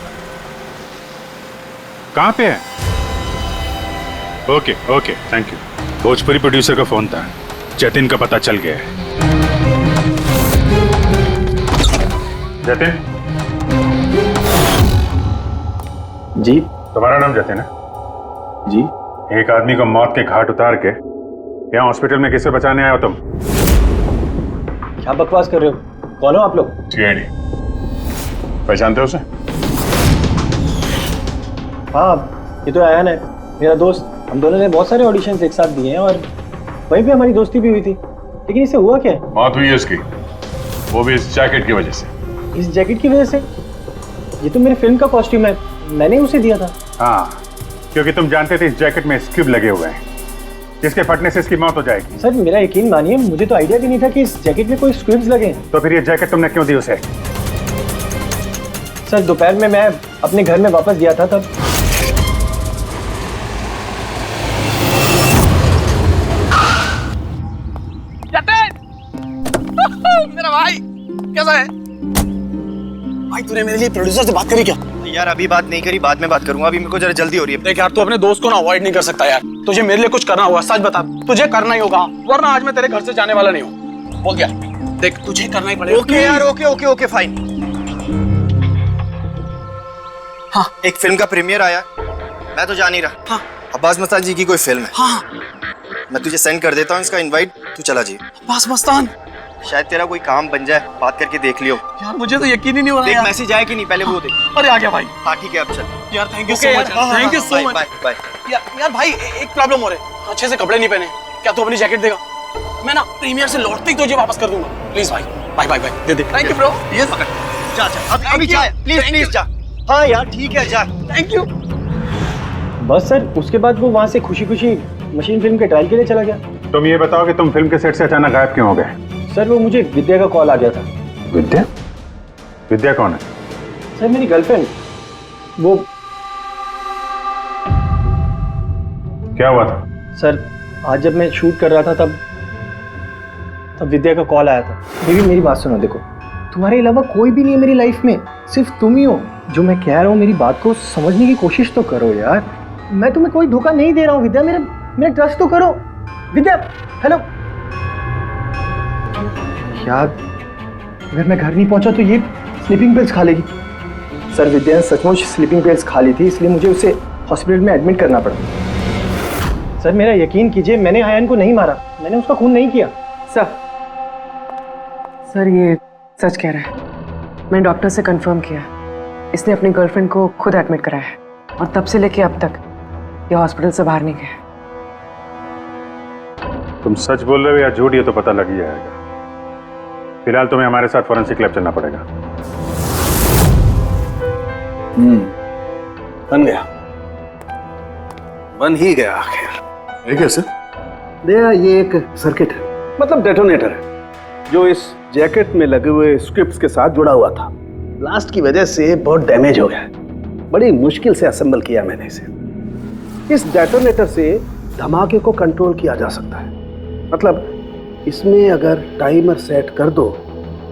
कहाँ पे है? Okay okay, thank you. Bhojpuri producer का फोन था, जतिन का पता चल गया है। जतिन जी। तुम्हारा नाम जतिन है? जी। एक आदमी को मौत के घाट उतार के यहाँ हॉस्पिटल में किसे बचाने आए हो तुम? क्या बकवास कर रहे हो? कौन हो आप लोग? सीआईडी। पहचानते हो उसे? हाँ, ये तो अयान है, मेरा दोस्त। हम दोनों ने बहुत सारे ऑडिशंस एक साथ दिए हैं और वहीं पे हमारी दोस्ती भी हुई थी। लेकिन इसे हुआ क्या? मौत हुई है उसकी, वो भी इस जैकेट की वजह से। इस जैकेट की वजह से? ये तो मेरी फिल्म का कॉस्ट्यूम है, मैंने उसे दिया था। हाँ, क्योंकि तुम जानते थे इस जैकेट में स्क्यूब लगे हुए हैं, जिसके फटने से इसकी मौत हो जाएगी। सर मेरा यकीन मानिए, मुझे तो आइडिया भी नहीं था कि इस जैकेट में कोई स्क्यूब्स लगे हैं। तो फिर ये जैकेट तुमने क्यों दी उसे? सर दोपहर में मैं अपने घर में वापस गया था तब। मेरा भाई कैसा है? भाई तूने मेरे लिए प्रोड्यूसर से बात करी क्या? यार अभी बात नहीं करी, बाद में बात करूंगा, अभी मेरे को जरा जल्दी हो रही है। देख यार, तू अपने दोस्त को ना अवॉइड नहीं कर सकता यार। तुझे मेरे लिए कुछ करना होगा, सच बता। तुझे करना ही होगा, वरना आज मैं तेरे घर से जाने वाला नहीं हूँ। बोल दिया। देख तुझे करना ही पड़ेगा। ओके यार, ओके फाइन। हाँ, एक फिल्म का प्रीमियर आया, मैं तो जा नहीं रहा। हाँ, अब्बास मस्तान जी की कोई फिल्म है। हाँ, मैं तुझे सेंड कर देता हूँ इसका इनवाइट, तू चला जी। अब्बास मस्तान, शायद तेरा कोई काम बन जाए, बात करके देख लियो। यार मुझे तो यकीन ही नहीं हो रहा। देख मैसेज आया कि नहीं, पहले वो देख। अरे आ गया भाई। हाँ ठीक है, अब चल। यार thank you so much, thank you so much. Bye. यार भाई एक प्रॉब्लम हो रहा है, अच्छे से कपड़े नहीं पहने। क्या तू अपनी जैकेट देगा? मैं ना प्रीमियर से लौटते ही तुझे वापस कर दूंगा। प्लीज भाई, बाय दे दे। Thank you bro. ये पकड़, जा अभी जा, प्लीज जा। हाँ यार ठीक है, जा। Thank you. बस सर, उसके बाद वो वहाँ से खुशी खुशी मशीन फिल्म के ट्रायल के लिए चला गया। तुम ये बताओ कि तुम फिल्म के सेट से अचानक गायब क्यों हो गए? सर वो मुझे विद्या का कॉल आ गया था। विद्या? विद्या कौन है? सर मेरी गर्लफ्रेंड। वो क्या हुआ था? सर आज जब मैं शूट कर रहा था तब विद्या का कॉल आया था। मेरी बात सुनो, देखो तुम्हारे अलावा कोई भी नहीं है मेरी लाइफ में, सिर्फ तुम ही हो। जो मैं कह रहा हूँ मेरी बात को समझने की कोशिश तो करो यार। मैं तुम्हें कोई धोखा नहीं दे रहा हूँ विद्या, मेरा ट्रस्ट तो करो। विद्या हेलो। यार अगर मैं घर नहीं पहुंचा तो ये स्लीपिंग पिल्स खा लेगी। सर विद्या ने सचमुच स्लीपिंग पिल्स खा ली थी, इसलिए मुझे उसे हॉस्पिटल में एडमिट करना पड़ा। सर मेरा यकीन कीजिए, मैंने आयन को नहीं मारा, मैंने उसका खून नहीं किया। सर ये सच कह रहा है। मैंने डॉक्टर से कंफर्म किया, इसने अपनी गर्लफ्रेंड को खुद एडमिट कराया है और तब से लेके अब तक ये हॉस्पिटल से बाहर नहीं गया। तुम सच बोल रहे हो या झूठ, ये तो पता लग ही जाएगा। फिलहाल तुम्हें हमारे साथ फॉरेंसिक लैब चलना पड़ेगा। बन ही गया आखिर। ये कैसे? दया ये एक सर्किट है, मतलब डेटोनेटर है, जो इस जैकेट में लगे हुए स्क्रिप्ट्स के साथ जुड़ा हुआ था। ब्लास्ट की वजह से बहुत डैमेज हो गया है, बड़ी मुश्किल से असेंबल किया मैंने इसे। इस डेटोनेटर से धमाके को कंट्रोल किया जा सकता है, मतलब इसमें अगर टाइमर सेट कर दो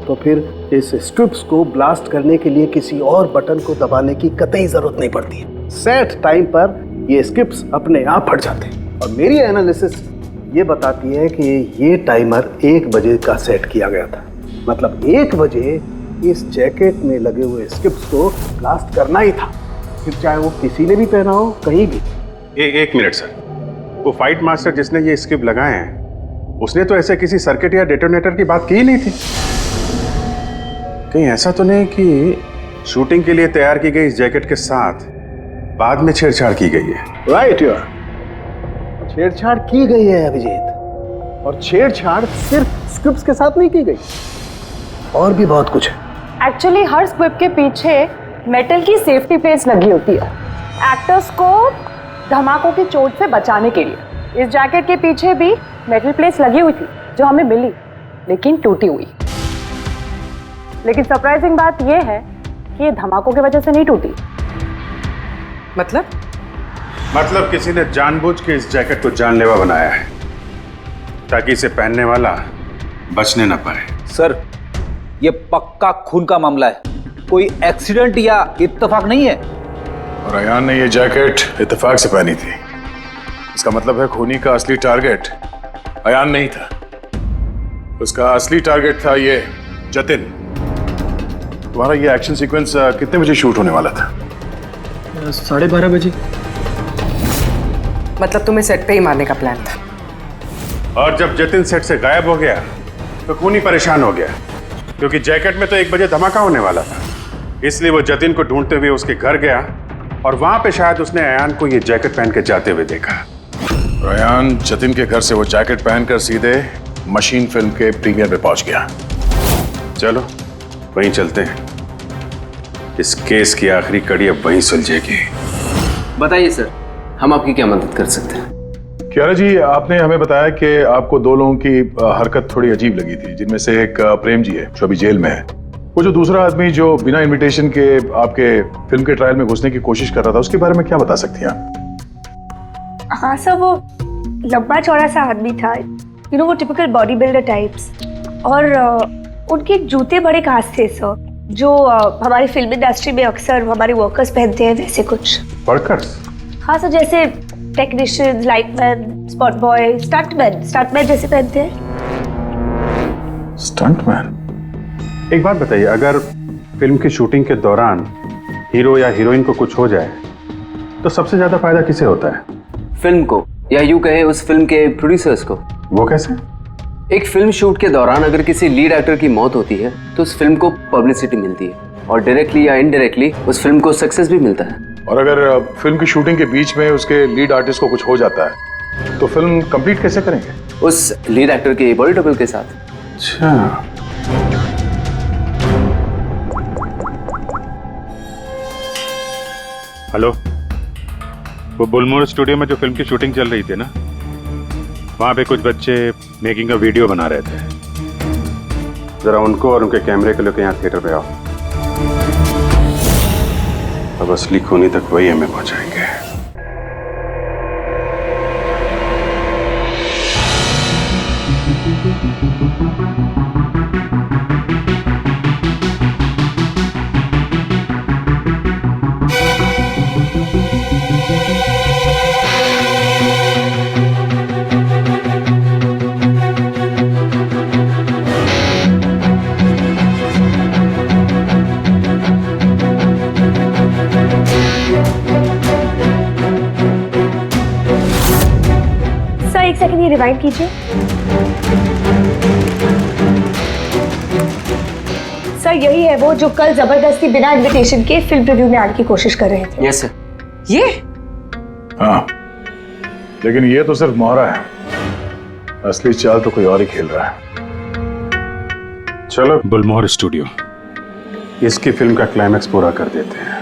तो फिर इस स्ट्रिप्स को ब्लास्ट करने के लिए किसी और बटन को दबाने की कतई जरूरत नहीं पड़ती है। सेट टाइम पर ये स्ट्रिप्स अपने आप फट जाते हैं। और मेरी एनालिसिस ये बताती है कि ये टाइमर 1 बजे का सेट किया गया था, मतलब 1 बजे इस जैकेट में लगे हुए स्ट्रिप्स को ब्लास्ट करना ही था, फिर चाहे वो किसी ने भी पहना हो कहीं भी। एक मिनट सर, वो फाइट मास्टर जिसने ये स्क्रिप्ट लगाए हैं, उसने तो ऐसे किसी सर्किट या डेटोनेटर की बात की ही नहीं थी। कहीं ऐसा तो नहीं कि शूटिंग के लिए तैयार की गई इस जैकेट के साथ बाद में छेड़छाड़ की गई है। राइट यार, छेड़छाड़ की गई है अभिजीत, और छेड़छाड़ सिर्फ स्क्रिप्ट के साथ नहीं की गई, और भी बहुत कुछ है। एक्चुअली हर स्क्रिप्ट के पीछे मेटल की सेफ्टी प्लेट्स लगी होती है एक्टर्स को धमाकों की चोट से बचाने के लिए। इस जैकेट के पीछे भी मेटल प्लेट्स लगी हुई थी जो हमें मिली, लेकिन टूटी हुई। लेकिन सरप्राइजिंग बात यह है कि ये धमाकों की वजह से नहीं टूटी। मतलब किसी ने जानबूझ के इस जैकेट को जानलेवा बनाया है ताकि इसे पहनने वाला बचने न पाए। सर, ये पक्का खून का मामला है, कोई एक्सीडेंट या इत्तेफाक नहीं है। और अयान ने ये जैकेट इत्तेफाक से पहनी थी। इसका मतलब है खूनी का असली टारगेट अयान नहीं था, उसका असली टारगेट था ये जतिन। तुम्हारा ये एक्शन सीक्वेंस कितने बजे शूट होने वाला था? 12:30 बजे। मतलब तुम्हें सेट पे ही मारने का प्लान था? और जब जतिन सेट से गायब हो गया तो खूनी परेशान हो गया, क्योंकि जैकेट में तो 1 बजे धमाका होने वाला था। इसलिए वो जतिन को ढूंढते हुए उसके घर गया और वहां पे शायद उसने अयान को ये जैकेट पहन के जाते हुए देखा। अयान जतिन के घर से वो जैकेट पहनकर सीधे मशीन फिल्म के प्रीमियर में पहुंच गया। चलो वहीं चलते हैं, इस केस की आखिरी कड़ी अब वहीं सुलझेगी। बताइए सर, हम आपकी क्या मदद कर सकते हैं? कियारा जी, आपने हमें बताया कि आपको 2 लोगों की हरकत थोड़ी अजीब लगी थी, जिनमें से एक प्रेम जी है जो अभी जेल में है। वो जो दूसरा आदमी जो बिना इनविटेशन के आपके फिल्म के ट्रायल में घुसने की कोशिश कर रहा था, उसके बारे में क्या बता सकती हैं आप? हाँ सर, वो लंबा चौड़ा सा आदमी था, वो टिपिकल बॉडी बिल्डर टाइप्स, और उनके जूते बड़े खास थे सर, जो हमारी फिल्म इंडस्ट्री में अक्सर हमारे वर्कर्स पहनते हैं, वैसे कुछ। वर्कर्स? हाँ सर, जैसे technician, lightman, spot boy, stuntman जैसे पहनते हैं। स्टंटमैन? एक बात बताइए, अगर फिल्म की शूटिंग के दौरान हीरो या हीरोइन को कुछ हो जाए तो सबसे ज्यादा फायदा किसे होता है? फिल्म को, या यूं कहे उस फिल्म के प्रोड्यूसर्स को। वो कैसे? एक फिल्म शूट के दौरान अगर किसी लीड एक्टर की मौत होती है तो उस फिल्म को पब्लिसिटी मिलती है, और डायरेक्टली या इनडायरेक्टली उस फिल्म को सक्सेस भी मिलता है। और अगर फिल्म की शूटिंग के बीच में उसके लीड आर्टिस्ट को कुछ हो जाता है तो फिल्म कंप्लीट कैसे करेंगे? उस लीड एक्टर के बॉडी डबल के साथ। अच्छा, हेलो, वो बुलमोर स्टूडियो में जो फिल्म की शूटिंग चल रही थी ना, वहां पे कुछ बच्चे मेकिंग का वीडियो बना रहे थे। जरा उनको और उनके कैमरे को लेकर यहाँ थिएटर पे आओ। अब असली खूनी तक वही हमें पहुंचाएंगे। एक सेकंड, ये रिवाइंड कीजिए। सर, यही है वो जो कल जबरदस्ती बिना इनविटेशन के फिल्म रिव्यू में आने की कोशिश कर रहे थे। Yes sir. ये? हाँ, लेकिन ये तो सिर्फ मोहरा है, असली चाल तो कोई और ही खेल रहा है। चलो बुलमोहर स्टूडियो, इसकी फिल्म का क्लाइमैक्स पूरा कर देते हैं।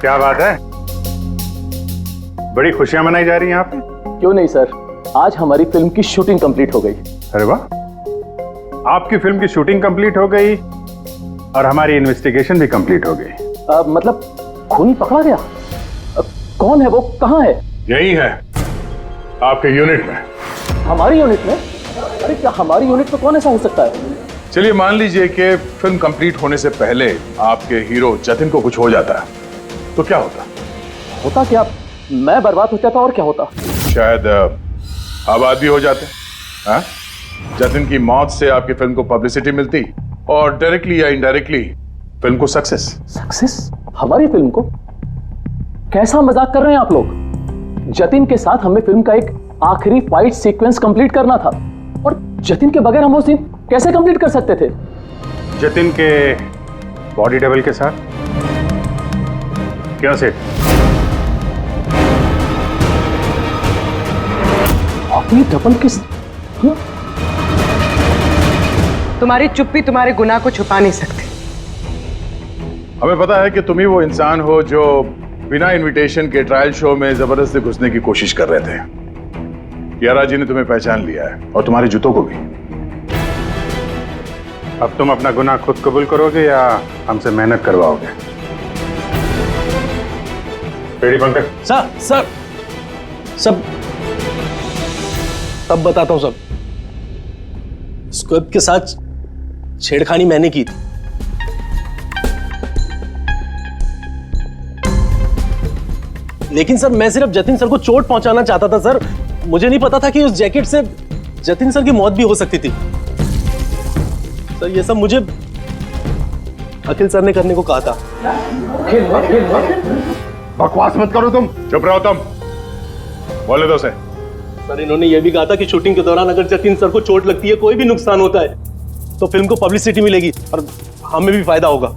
क्या बात है, बड़ी खुशियां मनाई जा रही हैं आप? क्यों नहीं सर, आज हमारी फिल्म की शूटिंग कंप्लीट हो गई। अरे वाह, आपकी फिल्म की शूटिंग कंप्लीट हो गई और हमारी इन्वेस्टिगेशन भी कंप्लीट हो गई। मतलब खूनी पकड़ा गया? कौन है वो, कहाँ है? यही है, आपके यूनिट में। हमारी यूनिट में? अरे क्या हमारी यूनिट में कौन ऐसा हो सकता है? चलिए मान लीजिए कि फिल्म कंप्लीट होने से पहले आपके हीरो जतिन को कुछ हो जाता है, तो क्या होता? होता क्या? मैं बर्बाद हो जाता और क्या होता? शायद आबाद भी हो जाते। हाँ? जतिन की मौत से आपकी फिल्म को पब्लिसिटी मिलती और डायरेक्टली या इनडायरेक्टली फिल्म को सक्सेस। सक्सेस? हमारी फिल्म को? कैसा मजाक कर रहे हैं आप लोग? जतिन के साथ हमें फिल्म का एक आखिरी फाइट सीक्वेंस कंप्लीट करना था और जतिन के बगैर हम वो सीन कैसे कंप्लीट कर सकते थे? जतिन के बॉडी डबल के साथ? क्या सेठ? अपनी डबल किस? तुम्हारी चुप्पी तुम्हारे गुनाह को छुपा नहीं सकती। हमें पता है कि तुम ही वो इंसान हो जो बिना इनविटेशन के ट्रायल शो में जबरदस्ती घुसने की कोशिश कर रहे थे। यारा जी ने तुम्हें पहचान लिया है और तुम्हारे जूतों को भी। अब तुम अपना गुनाह खुद कबूल करोगे या हमसे मेहनत करवाओगे? पेड़ी पंकज। सर सब तब बताता हूं। सब स्क्विब के साथ छेड़खानी मैंने की थी। लेकिन सर मैं सिर्फ जतिन सर को चोट पहुंचाना चाहता था सर। मुझे नहीं पता था कि उस जैकेट से जतिन सर की मौत भी हो सकती थी। सर ये सब मुझे अखिल सर ने करने को कहा था। बकवास मत करो तुम। चुप रहो तुम। बोले दो से। सर इन्होंने ये भी कहा था कि शूटिंग के दौरान अगर जतिन सर को चोट लगती है, कोई भी नुकसान होता है, तो फिल्म को पब्लिसिटी मिलेगी और हमें भी फायदा होगा।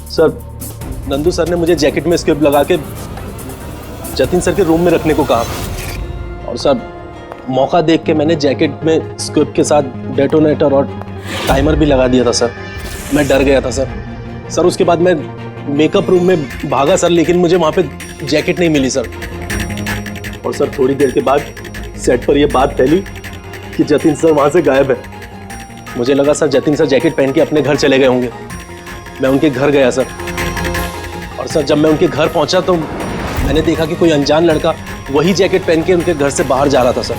सर नंदू सर ने मुझे जैकेट में स्क्रिप्ट लगा के जतिन सर के रूम में रखने को कहा और सर मौका देख के मैंने जैकेट में स्क्रिप्ट के साथ डेटोनेटर और टाइमर भी लगा दिया था सर। मैं डर गया था सर। उसके बाद मैं मेकअप रूम में भागा सर, लेकिन मुझे वहां पे जैकेट नहीं मिली सर। और सर थोड़ी देर के बाद सेट पर यह बात फैली कि जतिन सर वहां से गायब है। मुझे लगा सर जतिन सर जैकेट पहन के अपने घर चले गए होंगे। मैं उनके घर गया सर और सर जब मैं उनके घर पहुंचा तो मैंने देखा कि कोई अनजान लड़का वही जैकेट पहन के उनके घर से बाहर जा रहा था सर।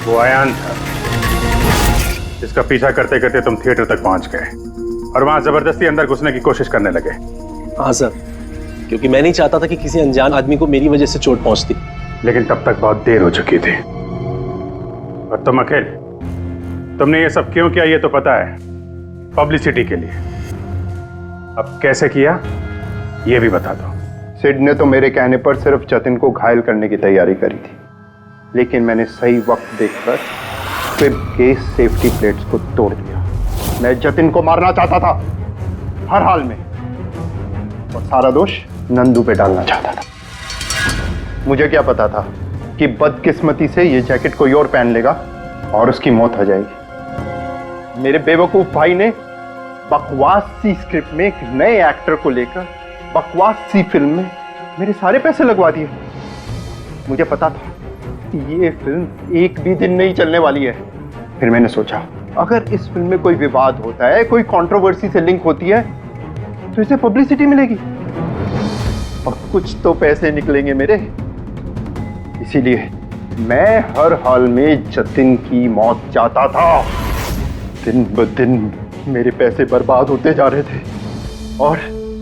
वो आयान था जिसका पीछा करते करते तुम थिएटर तक पहुंच गए और वहां जबरदस्ती अंदर घुसने की कोशिश करने लगे। हाँ सर, क्योंकि मैं नहीं चाहता था कि किसी अनजान आदमी को मेरी वजह से चोट पहुंचती। लेकिन तब तक बहुत देर हो चुकी थी। और तुम अखिल, तुमने ये सब क्यों किया ये तो पता है, पब्लिसिटी के लिए। अब कैसे किया ये भी बता दो। सिड ने तो मेरे कहने पर सिर्फ जतिन को घायल करने की तैयारी करी थी, लेकिन मैंने सही वक्त देखकर स्क्विब के सेफ्टी प्लेट्स को तोड़ दिया। मैं जतिन को मारना चाहता था हर हाल में, और सारा दोष नंदू पे डालना चाहता था। मुझे क्या पता था कि बदकिस्मती से ये जैकेट कोई और पहन लेगा और उसकी मौत हो जाएगी। मेरे बेवकूफ भाई ने बकवास सी स्क्रिप्ट में एक नए एक्टर को लेकर बकवास सी फिल्म में मेरे सारे पैसे लगवा दिए। मुझे पता था कि ये फिल्म एक भी दिन नहीं चलने वाली है। फिर मैंने सोचा अगर इस फिल्म में कोई विवाद होता है, कोई कंट्रोवर्सी से लिंक होती है, तो इसे पब्लिसिटी मिलेगी और कुछ तो पैसे निकलेंगे मेरे। इसीलिए मैं हर हाल में जतिन की मौत चाहता था। दिन ब दिन मेरे पैसे बर्बाद होते जा रहे थे और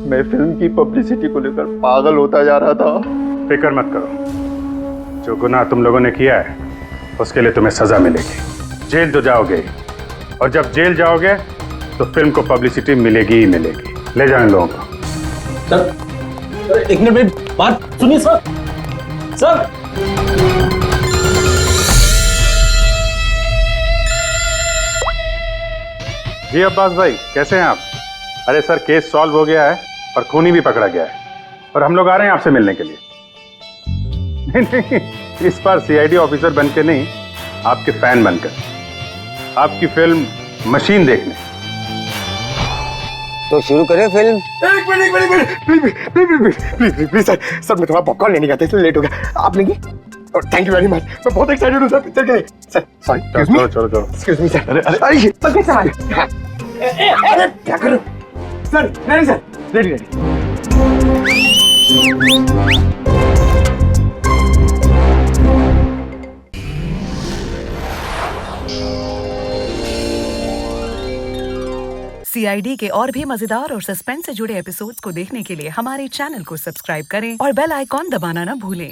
मैं फिल्म की पब्लिसिटी को लेकर पागल होता जा रहा था। फिक्र मत करो, जो गुनाह तुम लोगों ने किया है उसके लिए तुम्हें सजा मिलेगी। जेल तो जाओगे, और जब जेल जाओगे तो फिल्म को पब्लिसिटी मिलेगी ही मिलेगी। ले जाओ इन लोगों को। सर एक मिनट मेरी बात सुनिए सर। सर जी अब्बास भाई, कैसे हैं आप? अरे सर, केस सॉल्व हो गया है और खूनी भी पकड़ा गया है और हम लोग आ रहे हैं आपसे मिलने के लिए। नहीं, इस बार सीआईडी ऑफिसर बनके नहीं, आपके फैन बनकर, आपकी फिल्म मशीन देखने। तो शुरू करें फिल्म? एक मिनट प्लीज सर मैं थोड़ा पॉपकॉर्न लेने गया था इसलिए लेट हो गया। आप लेंगे? Thank you very much. मैं बहुत एक्साइटेड हूँ सर पिक्चर के लिए। सर सॉरी, चलो एक्सक्यूज मी सर। अरे अरे क्या कर रहे हो सर? नहीं सर, रेडी सीआईडी के और भी मजेदार और सस्पेंस से जुड़े एपिसोड्स को देखने के लिए हमारे चैनल को सब्सक्राइब करें और बेल आइकॉन दबाना ना भूलें।